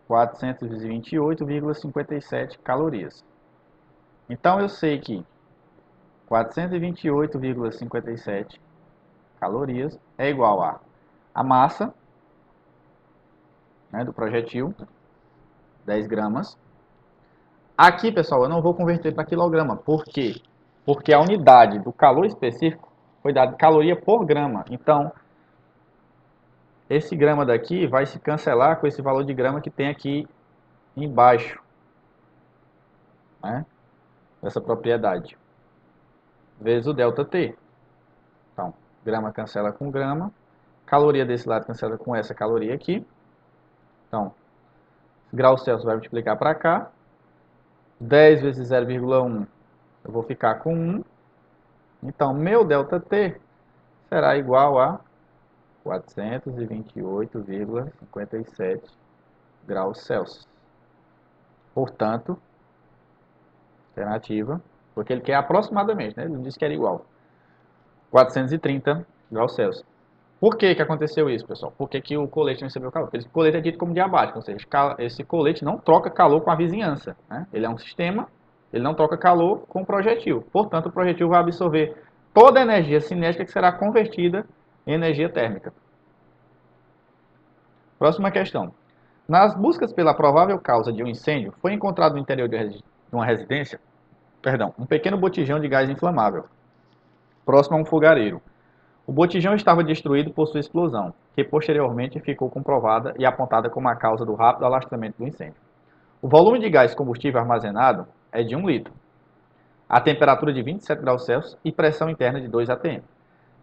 Speaker 2: 428,57 calorias. Então eu sei que 428,57 calorias é igual a massa, né, do projetil, 10 gramas. Aqui, pessoal, eu não vou converter para quilograma. Por quê? Porque a unidade do calor específico foi dada caloria por grama. Então, esse grama daqui vai se cancelar com esse valor de grama que tem aqui embaixo, né? Essa propriedade, vezes o ΔT. Então, grama cancela com grama, caloria desse lado cancela com essa caloria aqui. Então, graus Celsius vai multiplicar para cá. 10 vezes 0,1, eu vou ficar com 1. Então, meu ΔT será igual a 428,57 graus Celsius. Portanto, alternativa, porque ele quer aproximadamente, né? Ele não disse que era igual. 430 graus Celsius. Por que que aconteceu isso, pessoal? Por que que o colete não recebeu calor? Porque esse colete é dito como diabático, ou seja, esse colete não troca calor com a vizinhança, né? Ele é um sistema, ele não troca calor com o projetil. Portanto, o projetil vai absorver toda a energia cinética que será convertida em energia térmica. Próxima questão. Nas buscas pela provável causa de um incêndio, foi encontrado no interior de uma residência, um pequeno botijão de gás inflamável, próximo a um fogareiro. O botijão estava destruído por sua explosão, que posteriormente ficou comprovada e apontada como a causa do rápido alastramento do incêndio. O volume de gás combustível armazenado é de 1 litro, a temperatura de 27 graus Celsius e pressão interna de 2 atm.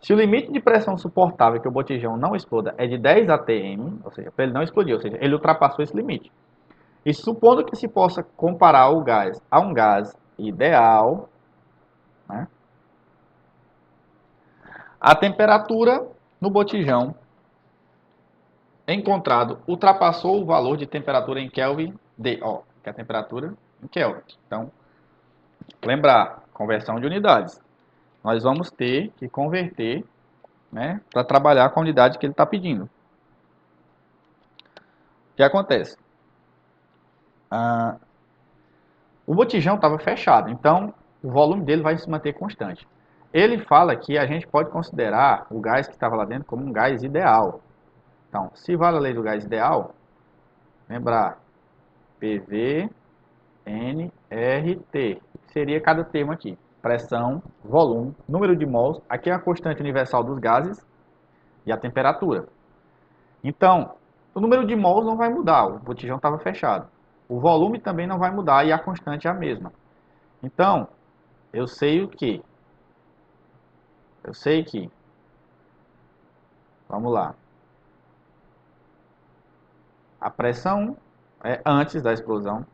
Speaker 2: Se o limite de pressão suportável que o botijão não exploda é de 10 atm, ou seja, para ele não explodir, ou seja, ele ultrapassou esse limite. E supondo que se possa comparar o gás a um gás ideal, né, a temperatura no botijão encontrado ultrapassou o valor de temperatura em Kelvin de, que é a temperatura em Kelvin. Então, lembrar, conversão de unidades. Nós vamos ter que converter, né, para trabalhar com a unidade que ele está pedindo. O que acontece? O botijão estava fechado, então o volume dele vai se manter constante. Ele fala que a gente pode considerar o gás que estava lá dentro como um gás ideal. Então, se vale a lei do gás ideal, lembrar PV, N, R, T. Seria cada termo aqui. Pressão, volume, número de mols. Aqui é a constante universal dos gases e a temperatura. Então, o número de mols não vai mudar. O botijão estava fechado. O volume também não vai mudar e a constante é a mesma. Então, eu sei o que? Eu sei que... Vamos lá. A pressão é antes da explosão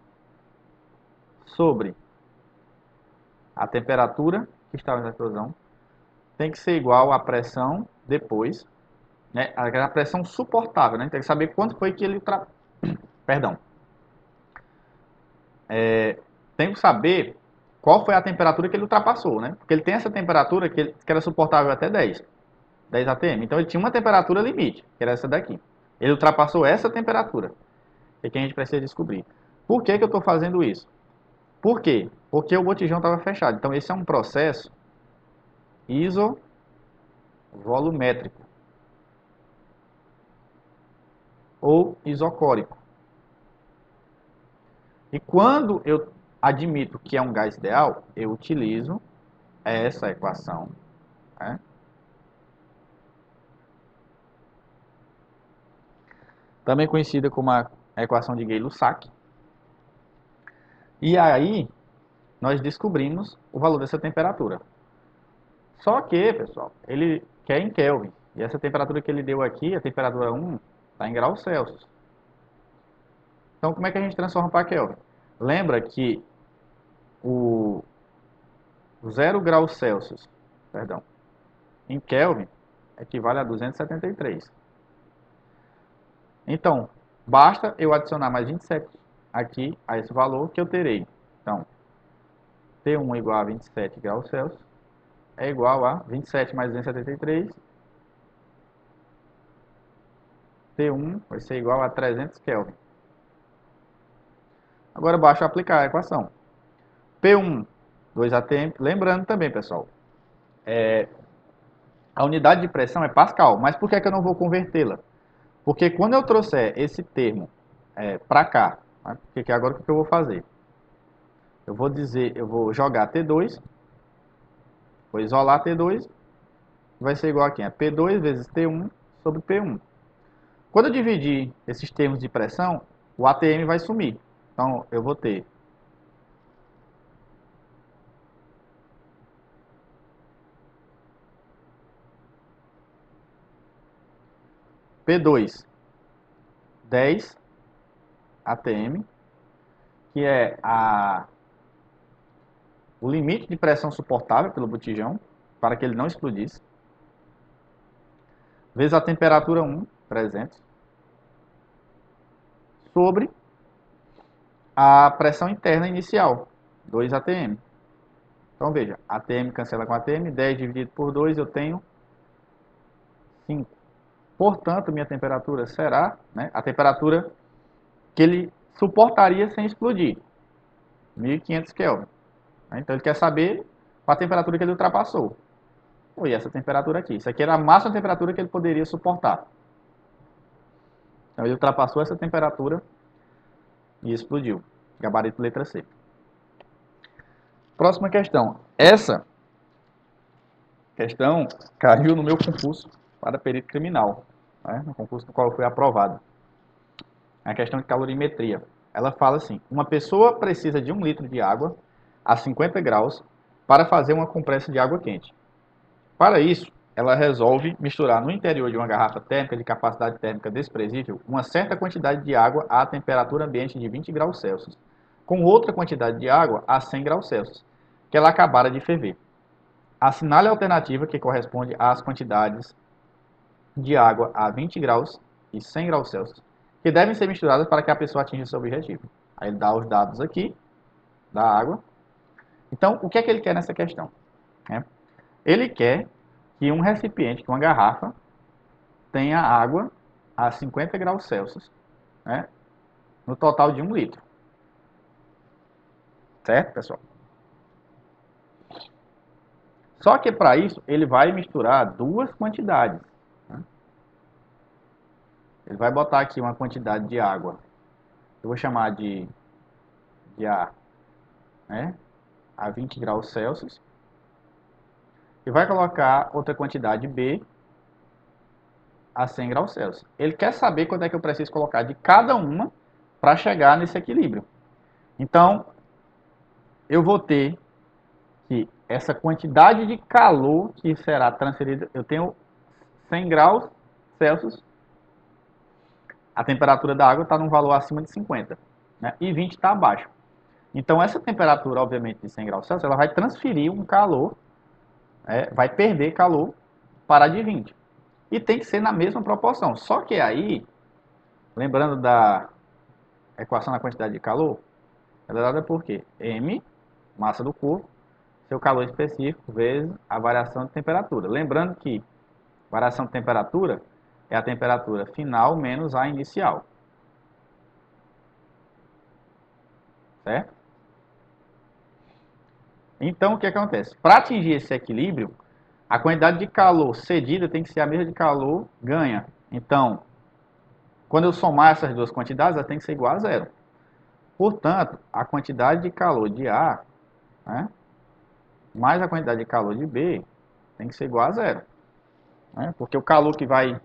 Speaker 2: sobre a temperatura que estava na explosão tem que ser igual à pressão depois, né? A pressão suportável, né? Tem que saber quanto foi que ele tem que saber qual foi a temperatura que ele ultrapassou, né? Porque ele tem essa temperatura que era suportável até 10 atm. Então ele tinha uma temperatura limite, que era essa daqui. Ele ultrapassou essa temperatura. É que a gente precisa descobrir. Por que que eu estou fazendo isso? Por quê? Porque o botijão estava fechado. Então esse é um processo isovolumétrico ou isocórico. E quando eu admito que é um gás ideal, eu utilizo essa equação, né? Também conhecida como a equação de Gay-Lussac. E aí, nós descobrimos o valor dessa temperatura. Só que, pessoal, ele quer em Kelvin. E essa temperatura que ele deu aqui, a temperatura 1, está em graus Celsius. Então, como é que a gente transforma para Kelvin? Lembra que o 0 graus Celsius, em Kelvin, equivale a 273. Então, basta eu adicionar mais 27 aqui a esse valor que eu terei. Então, T1 igual a 27 graus Celsius é igual a 27 mais 273. T1 vai ser igual a 300 Kelvin. Agora basta aplicar a equação. P1, 2 atm. Lembrando também, pessoal, a unidade de pressão é Pascal. Mas por que é que eu não vou convertê-la? Porque quando eu trouxer esse termo para cá, né, porque agora o que eu vou fazer? Eu vou jogar T2, vou isolar T2, vai ser igual a quem? A P2 vezes T1 sobre P1. Quando eu dividir esses termos de pressão, o ATM vai sumir. Então, eu vou ter P2, 10 ATM, que é o limite de pressão suportável pelo botijão, para que ele não explodisse, vezes a temperatura 1, 300, sobre a pressão interna inicial, 2 atm. Então veja, atm cancela com atm, 10 dividido por 2 eu tenho 5. Portanto, minha temperatura será, né, a temperatura que ele suportaria sem explodir, 1500 Kelvin. Então ele quer saber a temperatura que ele ultrapassou. E essa temperatura aqui. Isso aqui era a máxima temperatura que ele poderia suportar. Então ele ultrapassou essa temperatura e explodiu. Gabarito letra C. Próxima questão. Essa questão caiu no meu concurso para perito criminal, né? No concurso no qual eu fui aprovado. É a questão de calorimetria. Ela fala assim: uma pessoa precisa de 1 litro de água a 50 graus para fazer uma compressa de água quente. Para isso, ela resolve misturar no interior de uma garrafa térmica de capacidade térmica desprezível uma certa quantidade de água à temperatura ambiente de 20 graus Celsius, com outra quantidade de água a 100 graus Celsius, que ela acabara de ferver. Assinale a alternativa que corresponde às quantidades de água a 20 graus e 100 graus Celsius, que devem ser misturadas para que a pessoa atinja seu objetivo. Aí ele dá os dados aqui da água. Então, o que é que ele quer nessa questão? Ele quer que um recipiente, que uma garrafa, tenha água a 50 graus Celsius, né, no total de 1 litro. Certo, pessoal? Só que para isso, ele vai misturar duas quantidades. Né? Ele vai botar aqui uma quantidade de água. Eu vou chamar de A, né, a 20 graus Celsius. E vai colocar outra quantidade B a 100 graus Celsius. Ele quer saber quanto é que eu preciso colocar de cada uma para chegar nesse equilíbrio. Então, eu vou ter que essa quantidade de calor que será transferida, eu tenho 100 graus Celsius, a temperatura da água está num valor acima de 50, né? E 20 está abaixo. Então, essa temperatura, obviamente, de 100 graus Celsius, ela vai transferir um calor, vai perder calor para a de 20. E tem que ser na mesma proporção. Só que aí, lembrando da equação da quantidade de calor, ela é dada por quê? M, massa do corpo, seu calor específico, vezes a variação de temperatura. Lembrando que variação de temperatura é a temperatura final menos a inicial. Certo? Então, o que acontece? Para atingir esse equilíbrio, a quantidade de calor cedida tem que ser a mesma de calor ganha. Então, quando eu somar essas duas quantidades, ela tem que ser igual a zero. Portanto, a quantidade de calor de A, né, mais a quantidade de calor de B tem que ser igual a zero. Né? Porque o calor que vai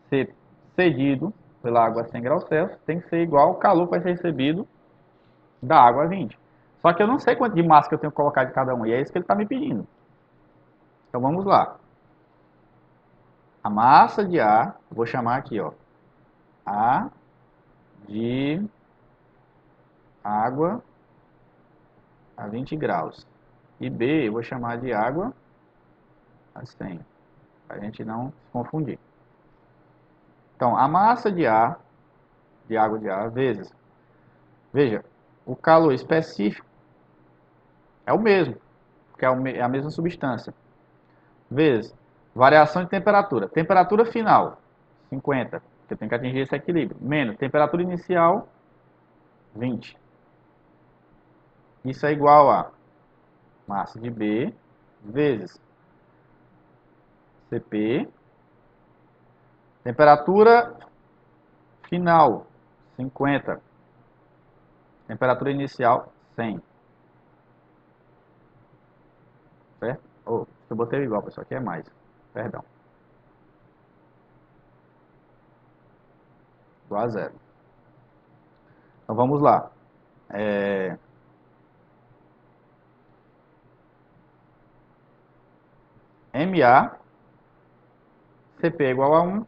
Speaker 2: ser cedido pela água a 100 graus Celsius tem que ser igual ao calor que vai ser recebido da água a 20. Só que eu não sei quanto de massa que eu tenho que colocar de cada um, e é isso que ele está me pedindo. Então vamos lá. A massa de A, vou chamar aqui, ó, A de água a 20 graus. E B, eu vou chamar de água a 100, para a gente não se confundir. Então, a massa de A, de água de A, vezes, veja, o calor específico é o mesmo, porque é a mesma substância, vezes variação de temperatura. Temperatura final, 50, que eu tenho que atingir esse equilíbrio, menos temperatura inicial, 20. Isso é igual a massa de B vezes Cp, temperatura final, 50, temperatura inicial, 100. Certo? Oh, eu botei igual, pessoal, aqui é mais. Perdão. igual a zero. Então vamos lá. MA, CP igual a 1,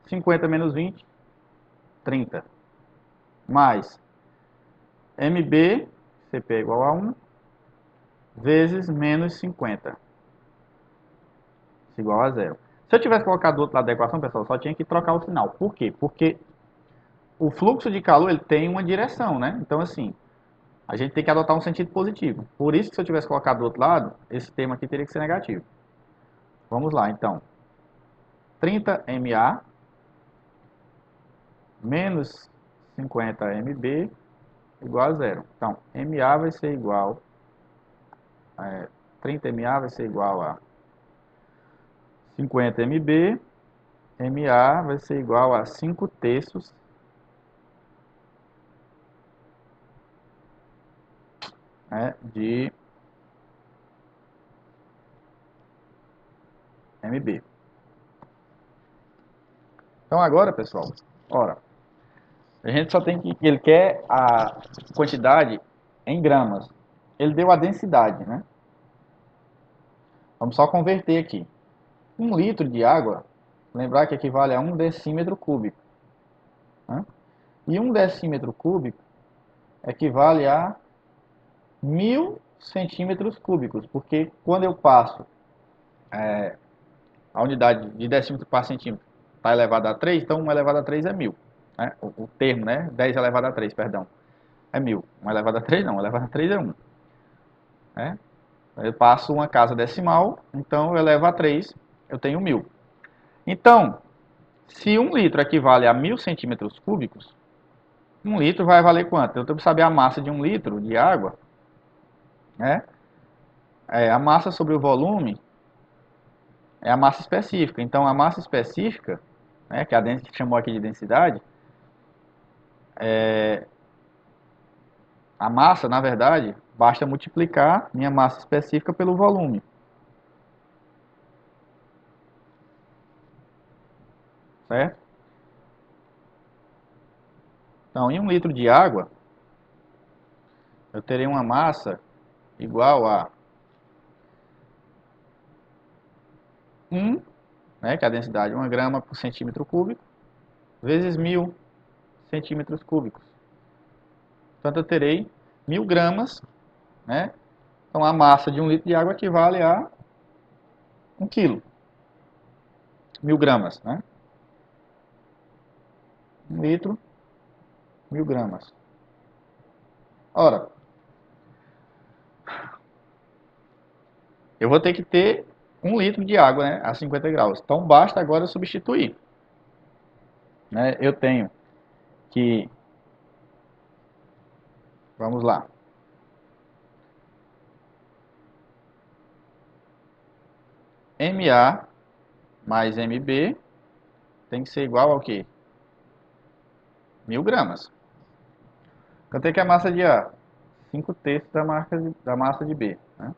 Speaker 2: 50 menos 20, 30. Mais MB, CP igual a 1, vezes menos 50. Igual a zero. Se eu tivesse colocado do outro lado da equação, pessoal, só tinha que trocar o sinal. Por quê? Porque o fluxo de calor ele tem uma direção, né? Então, assim, a gente tem que adotar um sentido positivo. Por isso que se eu tivesse colocado do outro lado, esse termo aqui teria que ser negativo. Vamos lá, então. 30 MA menos 50 MB igual a zero. Então, MA vai ser igual... 30 MA vai ser igual a 50 MB. MA vai ser igual a 5 terços de MB. Então agora, pessoal, ora, a gente só tem que... Ele quer a quantidade em gramas. Ele deu a densidade, né? Vamos só converter aqui. 1 litro de água, lembrar que equivale a 1 decímetro cúbico. Né? E 1 decímetro cúbico equivale a 1000 centímetros cúbicos, porque quando eu passo a unidade de decímetro para centímetro está elevado a 3, então 1 elevado a 3 é 1000. Né? O termo, né? 10 elevado a 3, perdão. É 1000. 1 elevado a 3 não, 1 elevado a 3 é 1. Né? Eu passo uma casa decimal, então eu elevo a 3, eu tenho 1000. Então, se 1 litro equivale a 1000 centímetros cúbicos, 1 litro vai valer quanto? Eu tenho que saber a massa de 1 litro de água. Né? A massa sobre o volume é a massa específica. Então, a massa específica, né, que a gente chamou aqui de densidade, a massa, na verdade, basta multiplicar minha massa específica pelo volume. Certo? Então, em 1 litro de água, eu terei uma massa igual a 1, né, que é a densidade, 1 grama por centímetro cúbico, vezes 1000 centímetros cúbicos. Portanto, eu terei 1000 gramas, né? Então, a massa de 1 litro de água equivale a 1 quilo. 1000 gramas, né? 1 litro, 1000 gramas. Ora, eu vou ter que ter 1 litro de água, né, a 50 graus. Então, basta agora eu substituir. Né? Eu tenho que... Vamos lá. MA mais MB tem que ser igual ao quê? 1000 gramas. Quanto é que é a massa de A? 5 terços da massa de B. Né?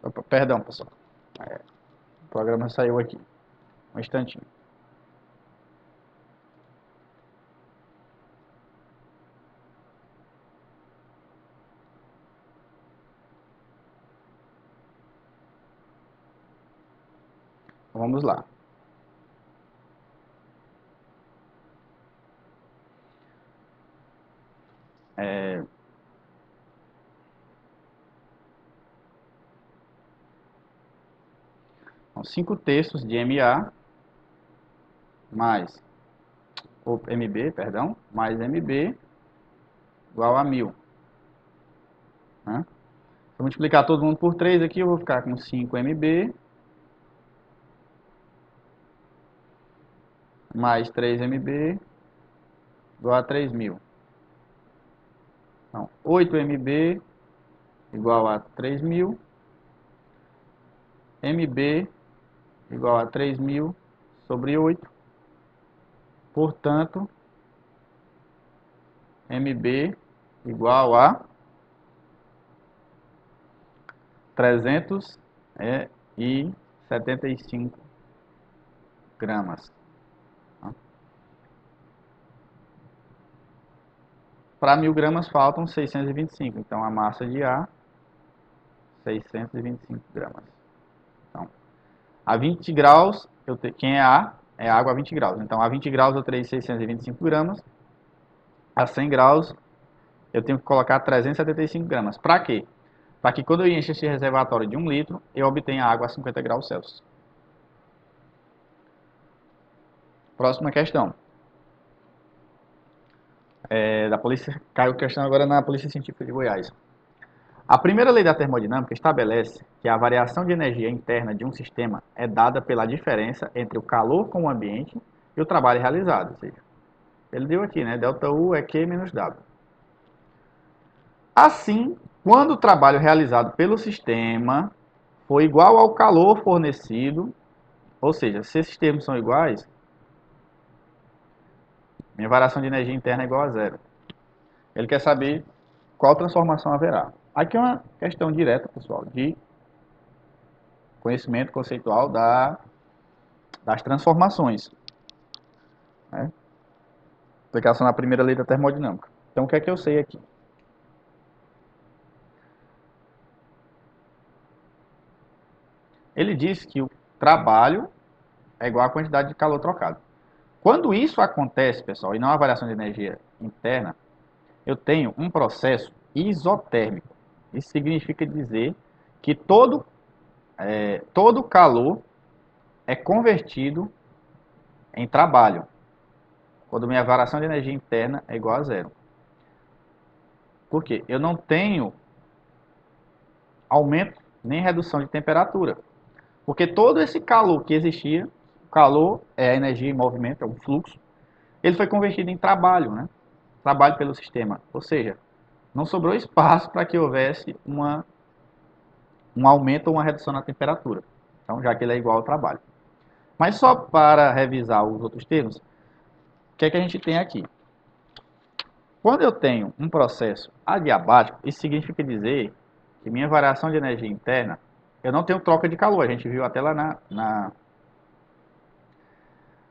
Speaker 2: Opa, perdão, pessoal. O programa saiu aqui. Um instantinho. Vamos lá. Então, 5 terços de MA mais MB, perdão, mais MB igual a 1000. Né? Se eu multiplicar todo mundo por 3 aqui, eu vou ficar com 5 MB mais 3 MB igual a 3000. Então, 8 MB igual a 3000. MB igual a 3000 sobre 8. Portanto, MB igual a 300 675 gramas. Para 1000 gramas faltam 625. Então, a massa de ar, 625 gramas. Então, a 20 graus, quem é ar, é água a 20 graus. Então, a 20 graus eu terei 625 gramas. A 100 graus, eu tenho que colocar 375 gramas. Para quê? Para que quando eu encho esse reservatório de 1 litro, eu obtenha água a 50 graus Celsius. Próxima questão. Da polícia, caiu questão agora na Polícia Científica de Goiás. A primeira lei da termodinâmica estabelece que a variação de energia interna de um sistema é dada pela diferença entre o calor com o ambiente e o trabalho realizado. Ou seja, ele deu aqui, né? ΔU é Q menos W. Assim, quando o trabalho realizado pelo sistema for igual ao calor fornecido, ou seja, se esses termos são iguais, minha variação de energia interna é igual a zero. Ele quer saber qual transformação haverá. Aqui é uma questão direta, pessoal, de conhecimento conceitual das transformações. Né? Aplicação na primeira lei da termodinâmica. Então, o que é que eu sei aqui? Ele diz que o trabalho é igual à quantidade de calor trocado. Quando isso acontece, pessoal, e não a variação de energia interna, eu tenho um processo isotérmico. Isso significa dizer que todo calor é convertido em trabalho, quando minha variação de energia interna é igual a zero. Por quê? Eu não tenho aumento nem redução de temperatura. Porque todo esse calor que existia, o calor é a energia em movimento, é um fluxo, ele foi convertido em trabalho, né? Trabalho pelo sistema. Ou seja, não sobrou espaço para que houvesse um aumento ou uma redução na temperatura. Então, já que ele é igual ao trabalho. Mas só para revisar os outros termos, o que é que a gente tem aqui? Quando eu tenho um processo adiabático, isso significa dizer que minha variação de energia interna, eu não tenho troca de calor. A gente viu até lá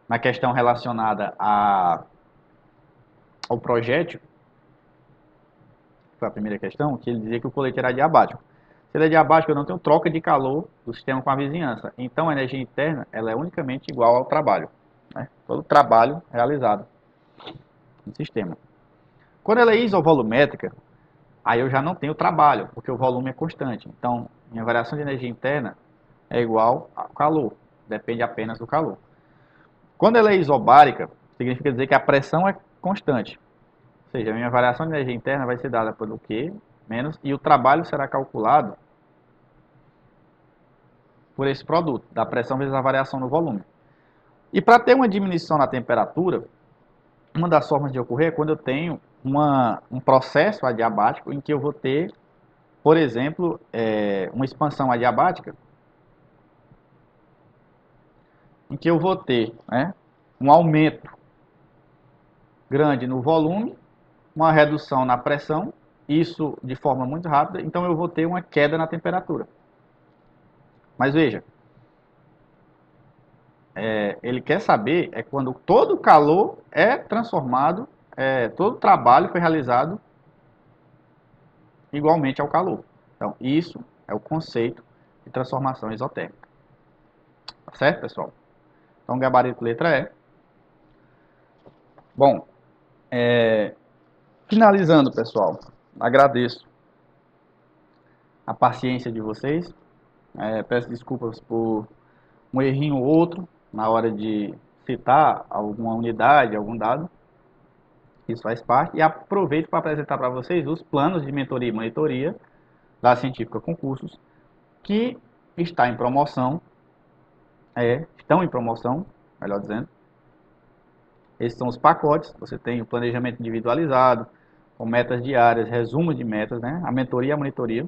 Speaker 2: na questão relacionada ao projétil, foi a primeira questão, que ele dizia que o colete era adiabático. Se ele é diabático, eu não tenho troca de calor do sistema com a vizinhança. Então, a energia interna ela é unicamente igual ao trabalho. Né? Todo o trabalho realizado no sistema. Quando ela é isovolumétrica, aí eu já não tenho trabalho, porque o volume é constante. Então, minha variação de energia interna é igual ao calor. Depende apenas do calor. Quando ela é isobárica, significa dizer que a pressão é constante. Ou seja, a minha variação de energia interna vai ser dada pelo Q menos, e o trabalho será calculado por esse produto, da pressão vezes a variação no volume. E para ter uma diminuição na temperatura, uma das formas de ocorrer é quando eu tenho um processo adiabático em que eu vou ter, por exemplo, uma expansão adiabática, em que eu vou ter um aumento grande no volume, uma redução na pressão, isso de forma muito rápida, então eu vou ter uma queda na temperatura. Mas veja, ele quer saber quando todo o calor é transformado, todo o trabalho foi realizado igualmente ao calor. Então, isso é o conceito de transformação isotérmica. Tá certo, pessoal? Então, gabarito letra E. Bom, finalizando, pessoal, agradeço a paciência de vocês. Peço desculpas por um errinho ou outro na hora de citar alguma unidade, algum dado. Isso faz parte. E aproveito para apresentar para vocês os planos de mentoria e monitoria da Científica Concursos, que está em promoção, estão em promoção, melhor dizendo. Esses são os pacotes. Você tem o planejamento individualizado, com metas diárias, resumo de metas, né? A mentoria e a monitoria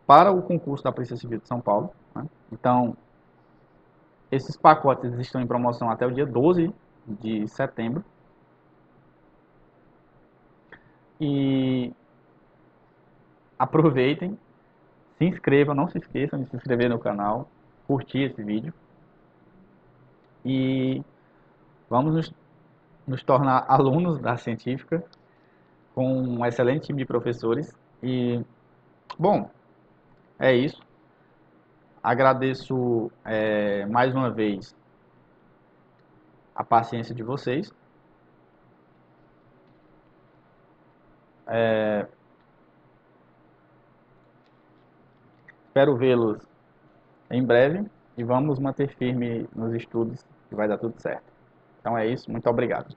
Speaker 2: para o concurso da Polícia Civil de São Paulo. Né? Então, esses pacotes estão em promoção até o dia 12 de setembro. E aproveitem, se inscrevam, não se esqueçam de se inscrever no canal, curtir esse vídeo e vamos nos tornar alunos da científica com um excelente time de professores. E, bom, é isso. Agradeço mais uma vez a paciência de vocês. Espero vê-los em breve e vamos manter firme nos estudos que vai dar tudo certo. Então é isso, muito obrigado.